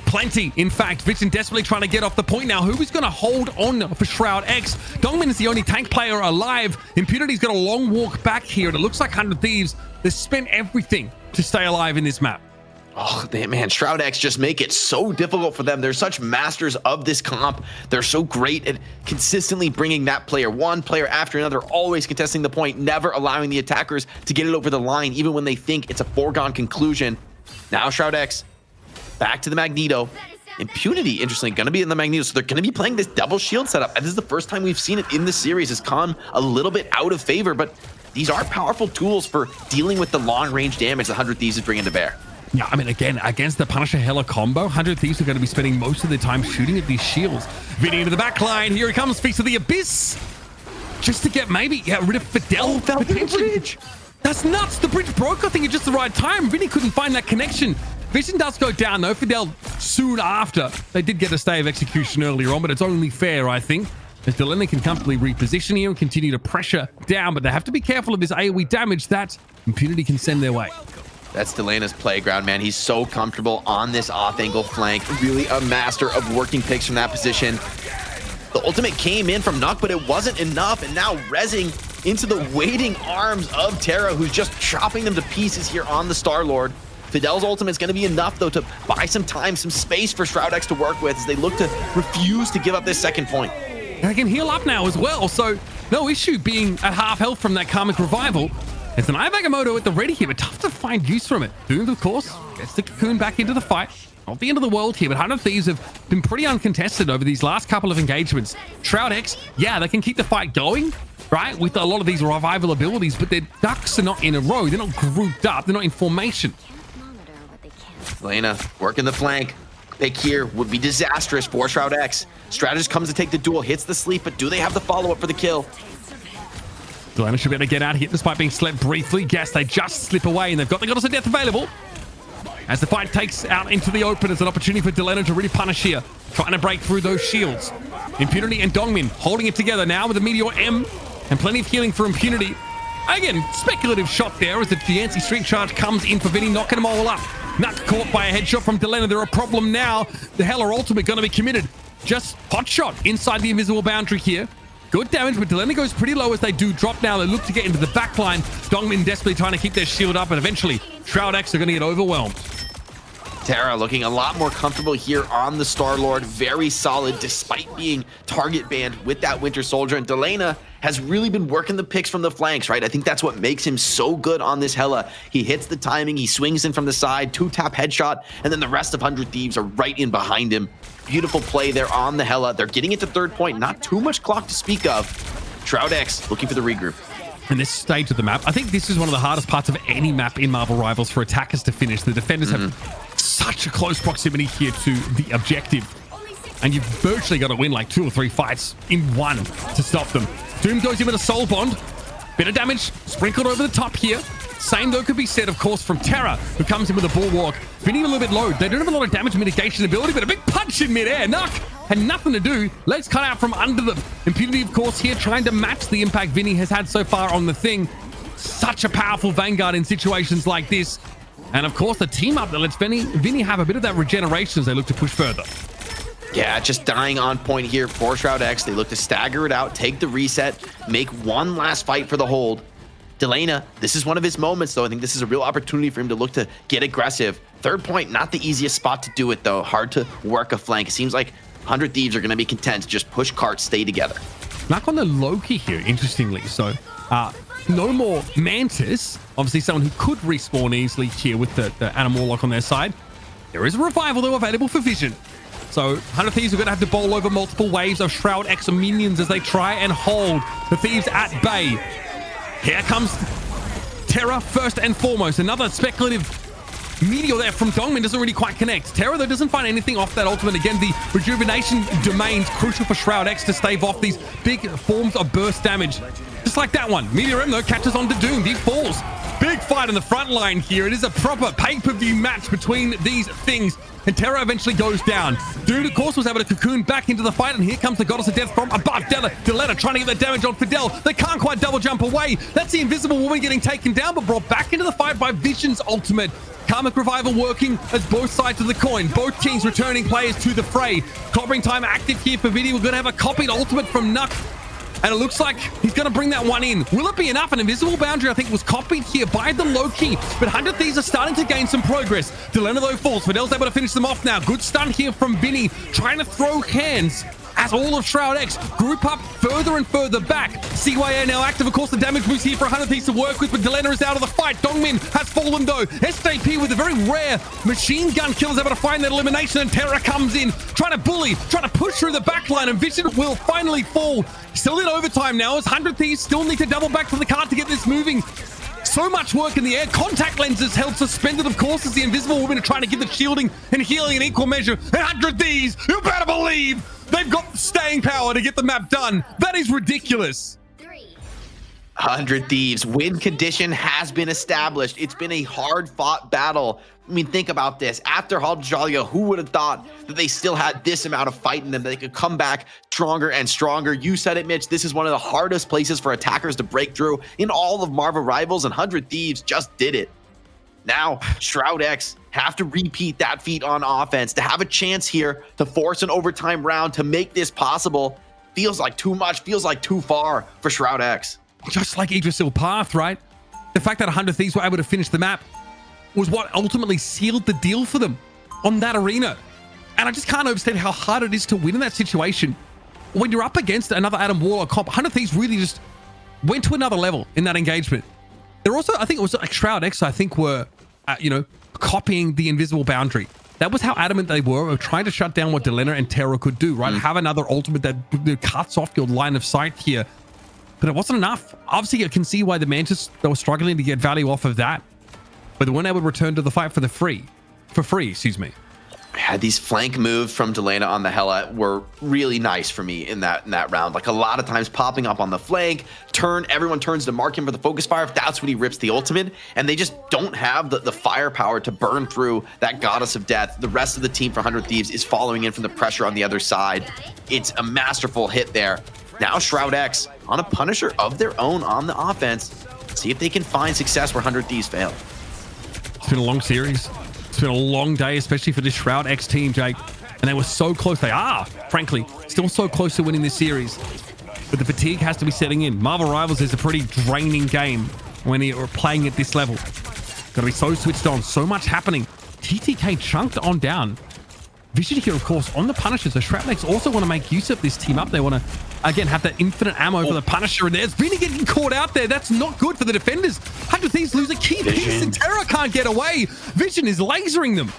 Plenty, in fact. Vision desperately trying to get off the point now. Who is going to hold on for Shroud-X? Dongmin is the only tank player alive. Impunity's got a long walk back here, and it looks like 100 Thieves, they've spent everything to stay alive in this map. Oh, man, Shroud-X just make it so difficult for them. They're such masters of this comp. They're so great at consistently bringing that player, one player after another, always contesting the point, never allowing the attackers to get it over the line, even when they think it's a foregone conclusion. Now Shroud-X back to the Magneto. Impunity, interestingly, going to be in the Magneto, so they're going to be playing this double shield setup. And this is the first time we've seen it in the series. It's come a little bit out of favor, but these are powerful tools for dealing with the long-range damage that 100 Thieves is bringing to bear. Yeah, I mean, again, against the Punisher Hela combo, 100 Thieves are going to be spending most of their time shooting at these shields. Vinny into the back line. Here he comes, Feast of the Abyss. Just to get maybe rid of Fidel. Fell through the bridge. That's nuts. The bridge broke, I think, at just the right time. Vinny couldn't find that connection. Vision does go down, though. Fidel soon after. They did get a stay of execution earlier on, but it's only fair, I think, as Delena can comfortably reposition here and continue to pressure down, but they have to be careful of this AoE damage that Impunity can send their way. That's Delena's playground, man. He's so comfortable on this off-angle flank. Really a master of working picks from that position. The ultimate came in from Nuck, but it wasn't enough, and now rezzing into the waiting arms of Terra, who's just chopping them to pieces here on the Star-Lord. Fidel's ultimate is going to be enough, though, to buy some time, some space for Shroud-X to work with as they look to refuse to give up this second point. And they can heal up now as well, so no issue being at half health from that Karmic Revival. It's an Aya Agamotto at the ready here, but tough to find use from it. Doom, of course, gets the Cocoon back into the fight. Not the end of the world here, but 100 Thieves have been pretty uncontested over these last couple of engagements. Shroud-X, yeah, they can keep the fight going, right, with a lot of these revival abilities, but their ducks are not in a row. They're not grouped up. They're not in formation. Delena working the flank. Pick here would be disastrous for Shroud-X. Strategist comes to take the duel, hits the sleep, but do they have the follow-up for the kill? Delena should be able to get out here despite being slept briefly. Yes, they just slip away, and they've got the Goddess of Death available. As the fight takes out into the open, it's an opportunity for Delena to really punish here, trying to break through those shields. Impunity and Dongmin holding it together now with a Meteor M, and plenty of healing for Impunity. Again, speculative shot there as the Giancy Streak Charge comes in for Vinny, knocking them all up. Nuck caught by a headshot from Delena. They're a problem now. The Hela ultimate going to be committed. Just hot shot inside the invisible boundary here. Good damage, but Delena goes pretty low as they do drop now. They look to get into the back line. Dongmin desperately trying to keep their shield up, and eventually Shroud-X are going to get overwhelmed. Terra looking a lot more comfortable here on the Star-Lord. Very solid despite being target banned with that Winter Soldier. And Delena has really been working the picks from the flanks, right? I think that's what makes him so good on this Hela. He hits the timing, he swings in from the side, 2-tap headshot, and then the rest of 100 Thieves are right in behind him. Beautiful play there on the Hela. They're getting it to third point, not too much clock to speak of. Shroud-X looking for the regroup. In this stage of the map, I think this is one of the hardest parts of any map in Marvel Rivals for attackers to finish. The defenders have such a close proximity here to the objective, and you've virtually got to win like 2 or 3 fights in one to stop them. Doom goes in with a soul bond. Bit of damage sprinkled over the top here. Same though could be said, of course, from Terra, who comes in with a bulwark. Vinny a little bit low. They don't have a lot of damage mitigation ability, but a big punch in midair. Nuck had nothing to do. Legs cut out from under them. Impunity, of course, here trying to match the impact Vinny has had so far on the thing. Such a powerful Vanguard in situations like this. And of course, the team up that lets Vinny have a bit of that regeneration as they look to push further. Yeah, just dying on point here for Shroud-X. They look to stagger it out, take the reset, make one last fight for the hold. Delena, this is one of his moments, though. I think this is a real opportunity for him to look to get aggressive. Third point, not the easiest spot to do it, though. Hard to work a flank. It seems like 100 Thieves are going to be content to just push carts, stay together. Knock on the Loki here, interestingly. So, no more Mantis. Obviously, someone who could respawn easily here with the Animal Lock on their side. There is a revival, though, available for Vision. So 100 Thieves are going to have to bowl over multiple waves of Shroud-X minions as they try and hold the Thieves at bay. Here comes Terra first and foremost. Another speculative meteor there from Dongmin doesn't really quite connect. Terra, though, doesn't find anything off that ultimate. Again, the rejuvenation domain's crucial for Shroud-X to stave off these big forms of burst damage. just like that one. Meteor M, though, catches on to Doomed. He falls. Big fight in the front line here. It is a proper pay-per-view match between these things. And Terra eventually goes down. Doomed, of course, was able to cocoon back into the fight. And here comes the Goddess of Death from above. Delena trying to get the damage on Fidel. They can't quite double jump away. That's the Invisible Woman getting taken down, but brought back into the fight by Vision's ultimate. Karmic Revival working as both sides of the coin. Both teams returning players to the fray. Clobbering time active here for Vinny. We're going to have a copied ultimate from Nuck. And it looks like he's going to bring that one in. Will it be enough? An invisible boundary, I think, was copied here by the Loki. But 100 Thieves are starting to gain some progress. Delena, though, falls. Fidel's able to finish them off now. Good stun here from Vinny, trying to throw hands as all of Shroud-X group up further and further back. CYA now active. Of course, the damage boost here for 100 Thieves to work with, but Delena is out of the fight. Dongmin has fallen, though. SJP with a very rare machine gun kill is able to find that elimination, and Terra comes in, trying to bully, trying to push through the backline, and Vision will finally fall. Still in overtime now, as 100 Thieves still need to double back to the card to get this moving. So much work in the air. Contact lenses held suspended, of course, as the Invisible Woman are trying to give the shielding and healing in equal measure. And 100 Thieves, you better believe they've got staying power to get the map done. That is ridiculous. 100 Thieves. Win condition has been established. It's been a hard-fought battle. I mean, think about this. After Australia, who would have thought that they still had this amount of fight in them, that they could come back stronger and stronger? You said it, Mitch. This is one of the hardest places for attackers to break through in all of Marvel Rivals, and 100 Thieves just did it. Now, Shroud-X have to repeat that feat on offense to have a chance here to force an overtime round to make this possible. Feels like too much, feels like too far for Shroud-X. Just like Idrisil Path, right? The fact that 100 Thieves were able to finish the map was what ultimately sealed the deal for them on that arena. And I just can't overstate how hard it is to win in that situation. When you're up against another Adam Warlock comp, 100 Thieves really just went to another level in that engagement. They're also, I think it was like Shroud-X, I think were, copying the invisible boundary. That was how adamant they were of trying to shut down what Delena and Terra could do, right? Have another ultimate that cuts off your line of sight here. But it wasn't enough. Obviously, I can see why the Mantis, they were struggling to get value off of that. But they weren't able to return to the fight for free, excuse me. Had these flank moves from Delena on the Hela were really nice for me in that round. Like a lot of times popping up on the flank, everyone turns to mark him for the focus fire. That's when he rips the ultimate, and they just don't have the firepower to burn through that Goddess of Death. The rest of the team for 100 Thieves is following in from the pressure on the other side. It's a masterful hit there. Now Shroud-X on a Punisher of their own on the offense. See if they can find success where 100 Thieves fail. It's been a long series. It's been a long day, especially for this Shroud-X team, Jake. And they were so close. They are, frankly, still so close to winning this series. But the fatigue has to be setting in. Marvel Rivals is a pretty draining game when you're playing at this level. Got to be so switched on. So much happening. TTK chunked on down. Vision here, of course, on the Punisher. So Shroud-X also want to make use of this team up. They want to, again, have that infinite ammo for the Punisher. And there's Vinny getting caught out there. That's not good for the defenders. 100 Thieves lose a key piece and Terra can't get away. Vision is lasering them.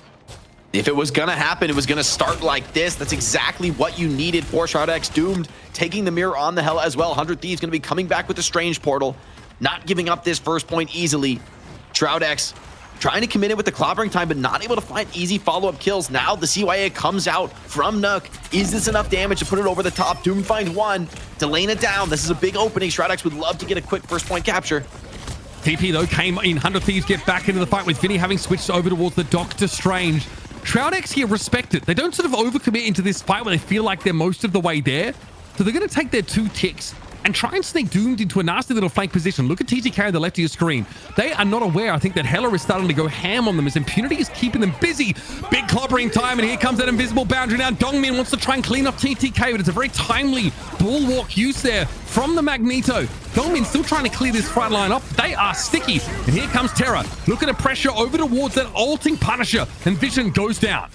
If it was going to happen, it was going to start like this. That's exactly what you needed for Shroud-X. Doomed, taking the mirror on the Hela as well. 100 Thieves going to be coming back with the Strange Portal. Not giving up this first point easily. Shroud-X trying to commit it with the clobbering time, but not able to find easy follow-up kills. Now the CYA comes out from Nook. Is this enough damage to put it over the top? Doom finds one. Delena down. This is a big opening. Shroud-X would love to get a quick first point capture. TP, though, came in. 100 Thieves get back into the fight with Vinny having switched over towards the Doctor Strange. Shroud-X here respect it. They don't sort of overcommit into this fight where they feel like they're most of the way there. So they're going to take their 2 ticks and try and sneak Doomed into a nasty little flank position. Look at TTK on the left of your screen. They are not aware, I think, that Hela is starting to go ham on them as Impunity is keeping them busy. Big clobbering time, and here comes that invisible boundary. Now Dongmin wants to try and clean up TTK, but it's a very timely bulwark use there from the Magneto. Dongmin still trying to clear this front line up. They are sticky. And here comes Terra. Look at the pressure over towards that ulting Punisher, and Vision goes down.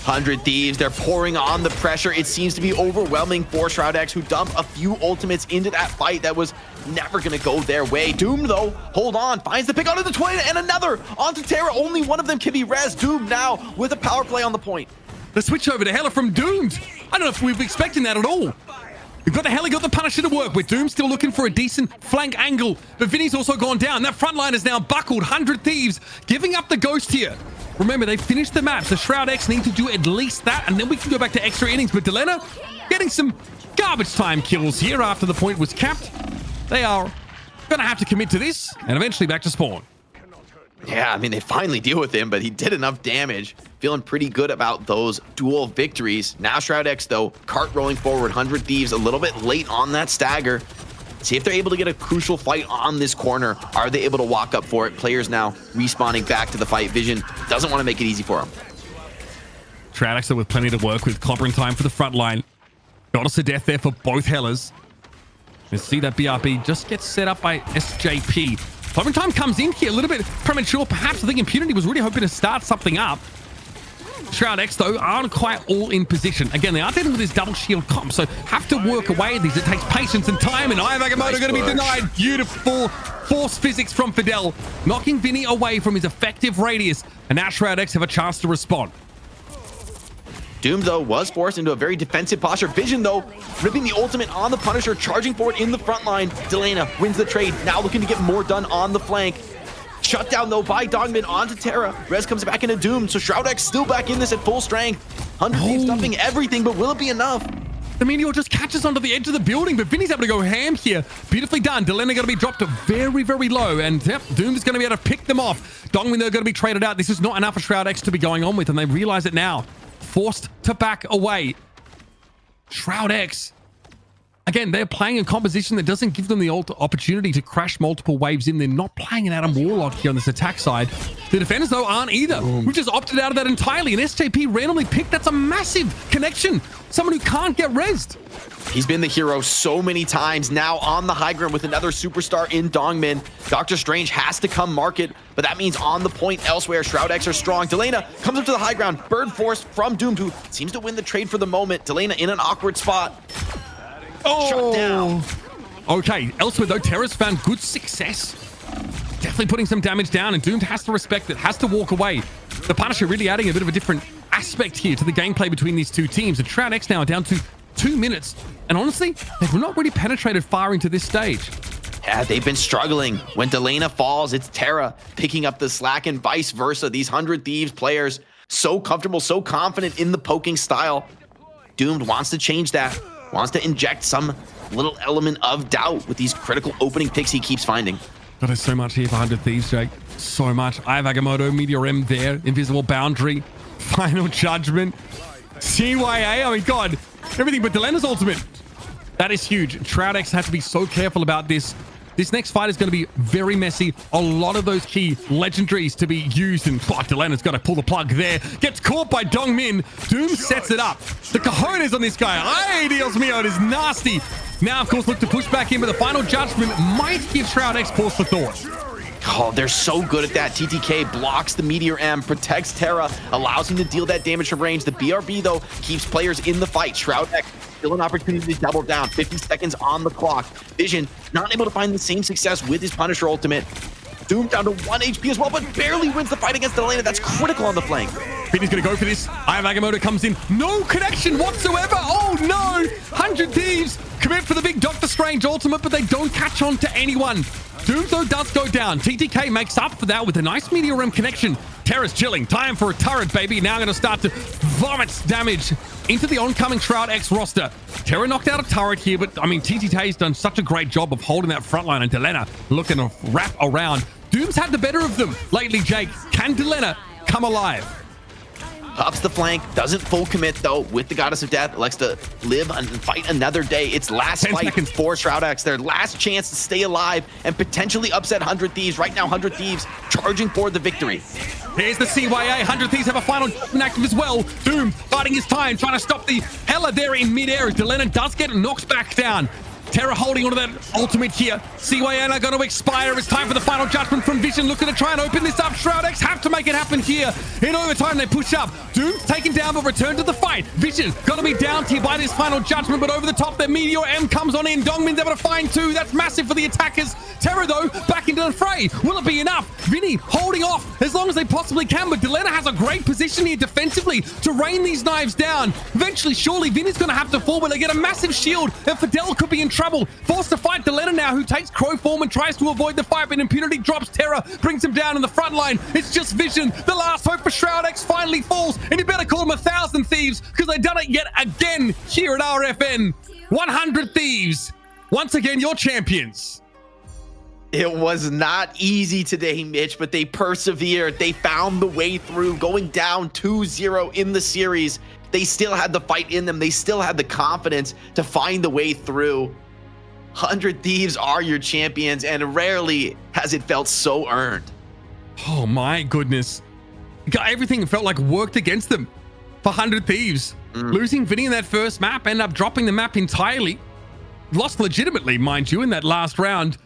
100 Thieves, they're pouring on the pressure. It seems to be overwhelming for Shroud-X, who dump a few ultimates into that fight that was never going to go their way. Doomed, though, hold on, finds the pick onto the twin, and another onto Terra. Only one of them can be res. Doomed now with a power play on the point. The switch over to Hela from Doomed. I don't know if we were expecting that at all. We've got the Hela, got the Punisher to work with. Doom still looking for a decent flank angle, but Vinny's also gone down. That front line is now buckled. 100 Thieves giving up the ghost here. Remember, they finished the map, so Shroud-X need to do at least that, and then we can go back to extra innings. But Delena getting some garbage time kills here after the point was capped. They are going to have to commit to this and eventually back to spawn. Yeah, I mean, they finally deal with him, but he did enough damage. Feeling pretty good about those dual victories. Now Shroud-X, though, cart rolling forward. 100 Thieves a little bit late on that stagger. See if they're able to get a crucial fight on this corner. Are they able to walk up for it? Players now respawning back to the fight. Vision doesn't want to make it easy for him. Shroud-X with plenty to work with. Clobbering time for the front line. Goddess of Death there for both Hellas. You see that BRB just gets set up by SJP. Clobbering time comes in here a little bit premature. Perhaps I think Impunity was really hoping to start something up. Shroud-X, though, aren't quite all in position. Again, they are dealing with this double shield comp, so have to work away at these. It takes patience and time, and Agamotto going to be denied. Beautiful force physics from Fidel, knocking Vinny away from his effective radius, and now Shroud-X have a chance to respond. Doom, though, was forced into a very defensive posture. Vision, though, ripping the ultimate on the Punisher, charging forward in the front line. Delena wins the trade, now looking to get more done on the flank. Shut down, though, by Dongmin onto Terra. Rez comes back into Doom, so Shroud-X still back in this at full strength. 100 Thieves stuffing everything, but will it be enough? The Meteor just catches onto the edge of the building, but Vinny's able to go ham here. Beautifully done. Delena going to be dropped very, very low, and yep, Doom is going to be able to pick them off. Dongmin, they're going to be traded out. This is not enough for Shroud-X to be going on with, and they realize it now. Forced to back away. Shroud-X. Again, they're playing a composition that doesn't give them the opportunity to crash multiple waves in. They're not playing an Adam Warlock here on this attack side. The defenders, though, aren't either. We've just opted out of that entirely. And SJP randomly picked. That's a massive connection. Someone who can't get rezzed. He's been the hero so many times. Now on the high ground with another superstar in Dongmin. Doctor Strange has to come market, but that means on the point elsewhere. Shroud-X are strong. Delena comes up to the high ground. Bird Force from Doom, who seems to win the trade for the moment. Delena in an awkward spot. Shut down. Okay, elsewhere though, Terra's found good success. Definitely putting some damage down, and Doom has to respect it, has to walk away. The Punisher really adding a bit of a different aspect here to the gameplay between these two teams. And Shroud-X now down to 2 minutes. And honestly, they've not really penetrated far into this stage. Yeah, they've been struggling. When Delena falls, it's Terra picking up the slack and vice versa. These 100 Thieves players, so comfortable, so confident in the poking style. Doomed wants to change that. Wants to inject some little element of doubt with these critical opening picks he keeps finding. God, there's so much here for 100 Thieves, Jake. So much. I have Agamotto, Meteor M there, Invisible Boundary, Final Judgment, CYA. I mean, God, everything but Delena's ultimate. That is huge. Shroud-X have to be so careful about this. This next fight is going to be very messy. A lot of those key legendaries to be used, and Delena's got to pull the plug there. Gets caught by Dongmin. Doom sets it up. The cojones on this guy. Ay, Dios mío, it is nasty. Now, of course, look to push back in, but the Final Judgment might give Shroud-X pause for thought. Oh, they're so good at that. TTK blocks the Meteor M, protects Terra, allows him to deal that damage from range. The BRB, though, keeps players in the fight. Shroud-X still an opportunity to double down. 50 seconds on the clock. Vision not able to find the same success with his Punisher ultimate. Doom down to 1 HP as well, but barely wins the fight against Delena. That's critical on the flank. Vinny's going to go for this. I have Agamotto comes in. No connection whatsoever. Oh, no. 100 Thieves commit for the big Doctor Strange ultimate, but they don't catch on to anyone. Doom, though, does go down. TTK makes up for that with a nice Meteor Realm connection. Terra's chilling. Time for a turret, baby. Now going to start to vomit damage into the oncoming Shroud-X roster. Terra knocked out a turret here, but, I mean, TTK's done such a great job of holding that front line, and Delena looking to wrap around. Doom's had the better of them lately, Jake. Can Delena come alive? Ups the flank, doesn't full commit though with the Goddess of Death. Likes to live and fight another day. It's last 10 fight seconds for Shroud-X. Their last chance to stay alive and potentially upset 100 Thieves. Right now, 100 Thieves charging for the victory. Here's the CYA. 100 Thieves have a final active as well. Doom biding his time, trying to stop the Hella there in midair. Delena does get knocked back down. Terra holding onto that ultimate here. CYA are going to expire. It's time for the Final Judgment from Vision. Looking to try and open this up. Shroud-X have to make it happen here. In overtime, they push up. Doom taken down, but return to the fight. Vision got to be downed here by this Final Judgment, but over the top, their Meteor M comes on in. Dongmin's able to find two. That's massive for the attackers. Terra, though, back into the fray. Will it be enough? Vinny holding off as long as they possibly can, but Delena has a great position here defensively to rain these knives down. Eventually, surely, Vinny's going to have to fall, but they get a massive shield, and Fidel could be in trouble. Forced to fight Delena now, who takes Crow form and tries to avoid the fight, but Impunity drops Terra, brings him down in the front line. It's just Vision. The last hope for Shroud-X finally falls, and you better call them 1,000 Thieves, because they've done it yet again here at RFN. 100 Thieves once again, your champions. It was not easy today, Mitch, but they persevered. They found the way through, going down 2-0 in the series. They still had the fight in them. They still had the confidence to find the way through. 100 Thieves are your champions, and rarely has it felt so earned. Oh my goodness. Everything felt like worked against them for 100 Thieves. Losing Vinny in that first map, ended up dropping the map entirely. Lost legitimately, mind you, in that last round.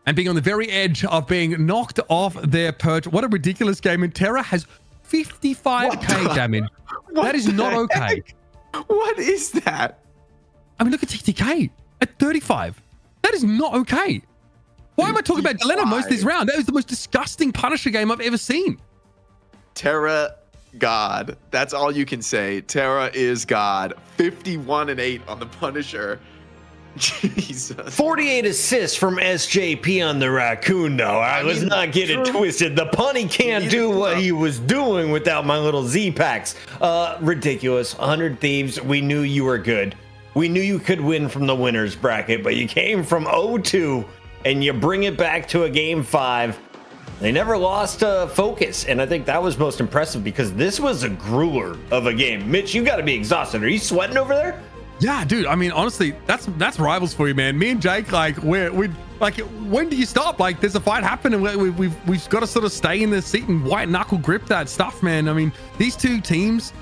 And being on the very edge of being knocked off their perch. What a ridiculous game. And Terra has 55k damage. That is not okay. What is that? I mean, look at TTK at 35. That is not okay. Why am I talking about Delena most of this round? That was the most disgusting Punisher game I've ever seen. Terra God. That's all you can say. Terra is God. 51-8 on the Punisher. Jesus. 48 assists from SJP on the Raccoon, though. Let's not get it twisted. The punny can't do what he was doing without my little Z-Packs. Ridiculous. 100 Thieves, we knew you were good. We knew you could win from the winner's bracket, but you came from 0-2, and you bring it back to a game 5. They never lost focus, and I think that was most impressive because this was a grueler of a game. Mitch, you got to be exhausted. Are you sweating over there? Yeah, dude. I mean, honestly, that's rivals for you, man. Me and Jake, like, we like, when do you stop? Like, there's a fight happening. We've got to sort of stay in the seat and white knuckle grip that stuff, man. I mean, these two teams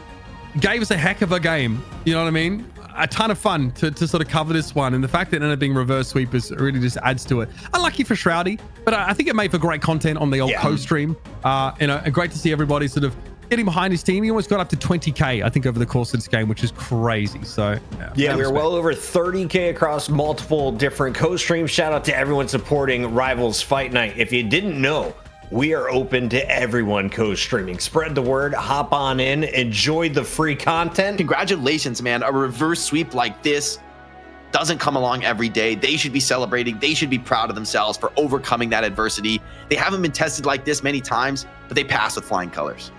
gave us a heck of a game. You know what I mean? A ton of fun to sort of cover this one, and the fact that it ended up being reverse sweepers really just adds to it. Unlucky for Shroudy, but I think it made for great content on the old co-stream. And great to see everybody sort of getting behind his team. He almost got up to 20k, I think, over the course of this game, which is crazy. So yeah, we were well over 30k across multiple different co-streams. Shout out to everyone supporting Rivals Fight Night. If you didn't know, we are open to everyone co-streaming. Spread the word, hop on in, enjoy the free content. Congratulations, man. A reverse sweep like this doesn't come along every day. They should be celebrating. They should be proud of themselves for overcoming that adversity. They haven't been tested like this many times, but they passed with flying colors.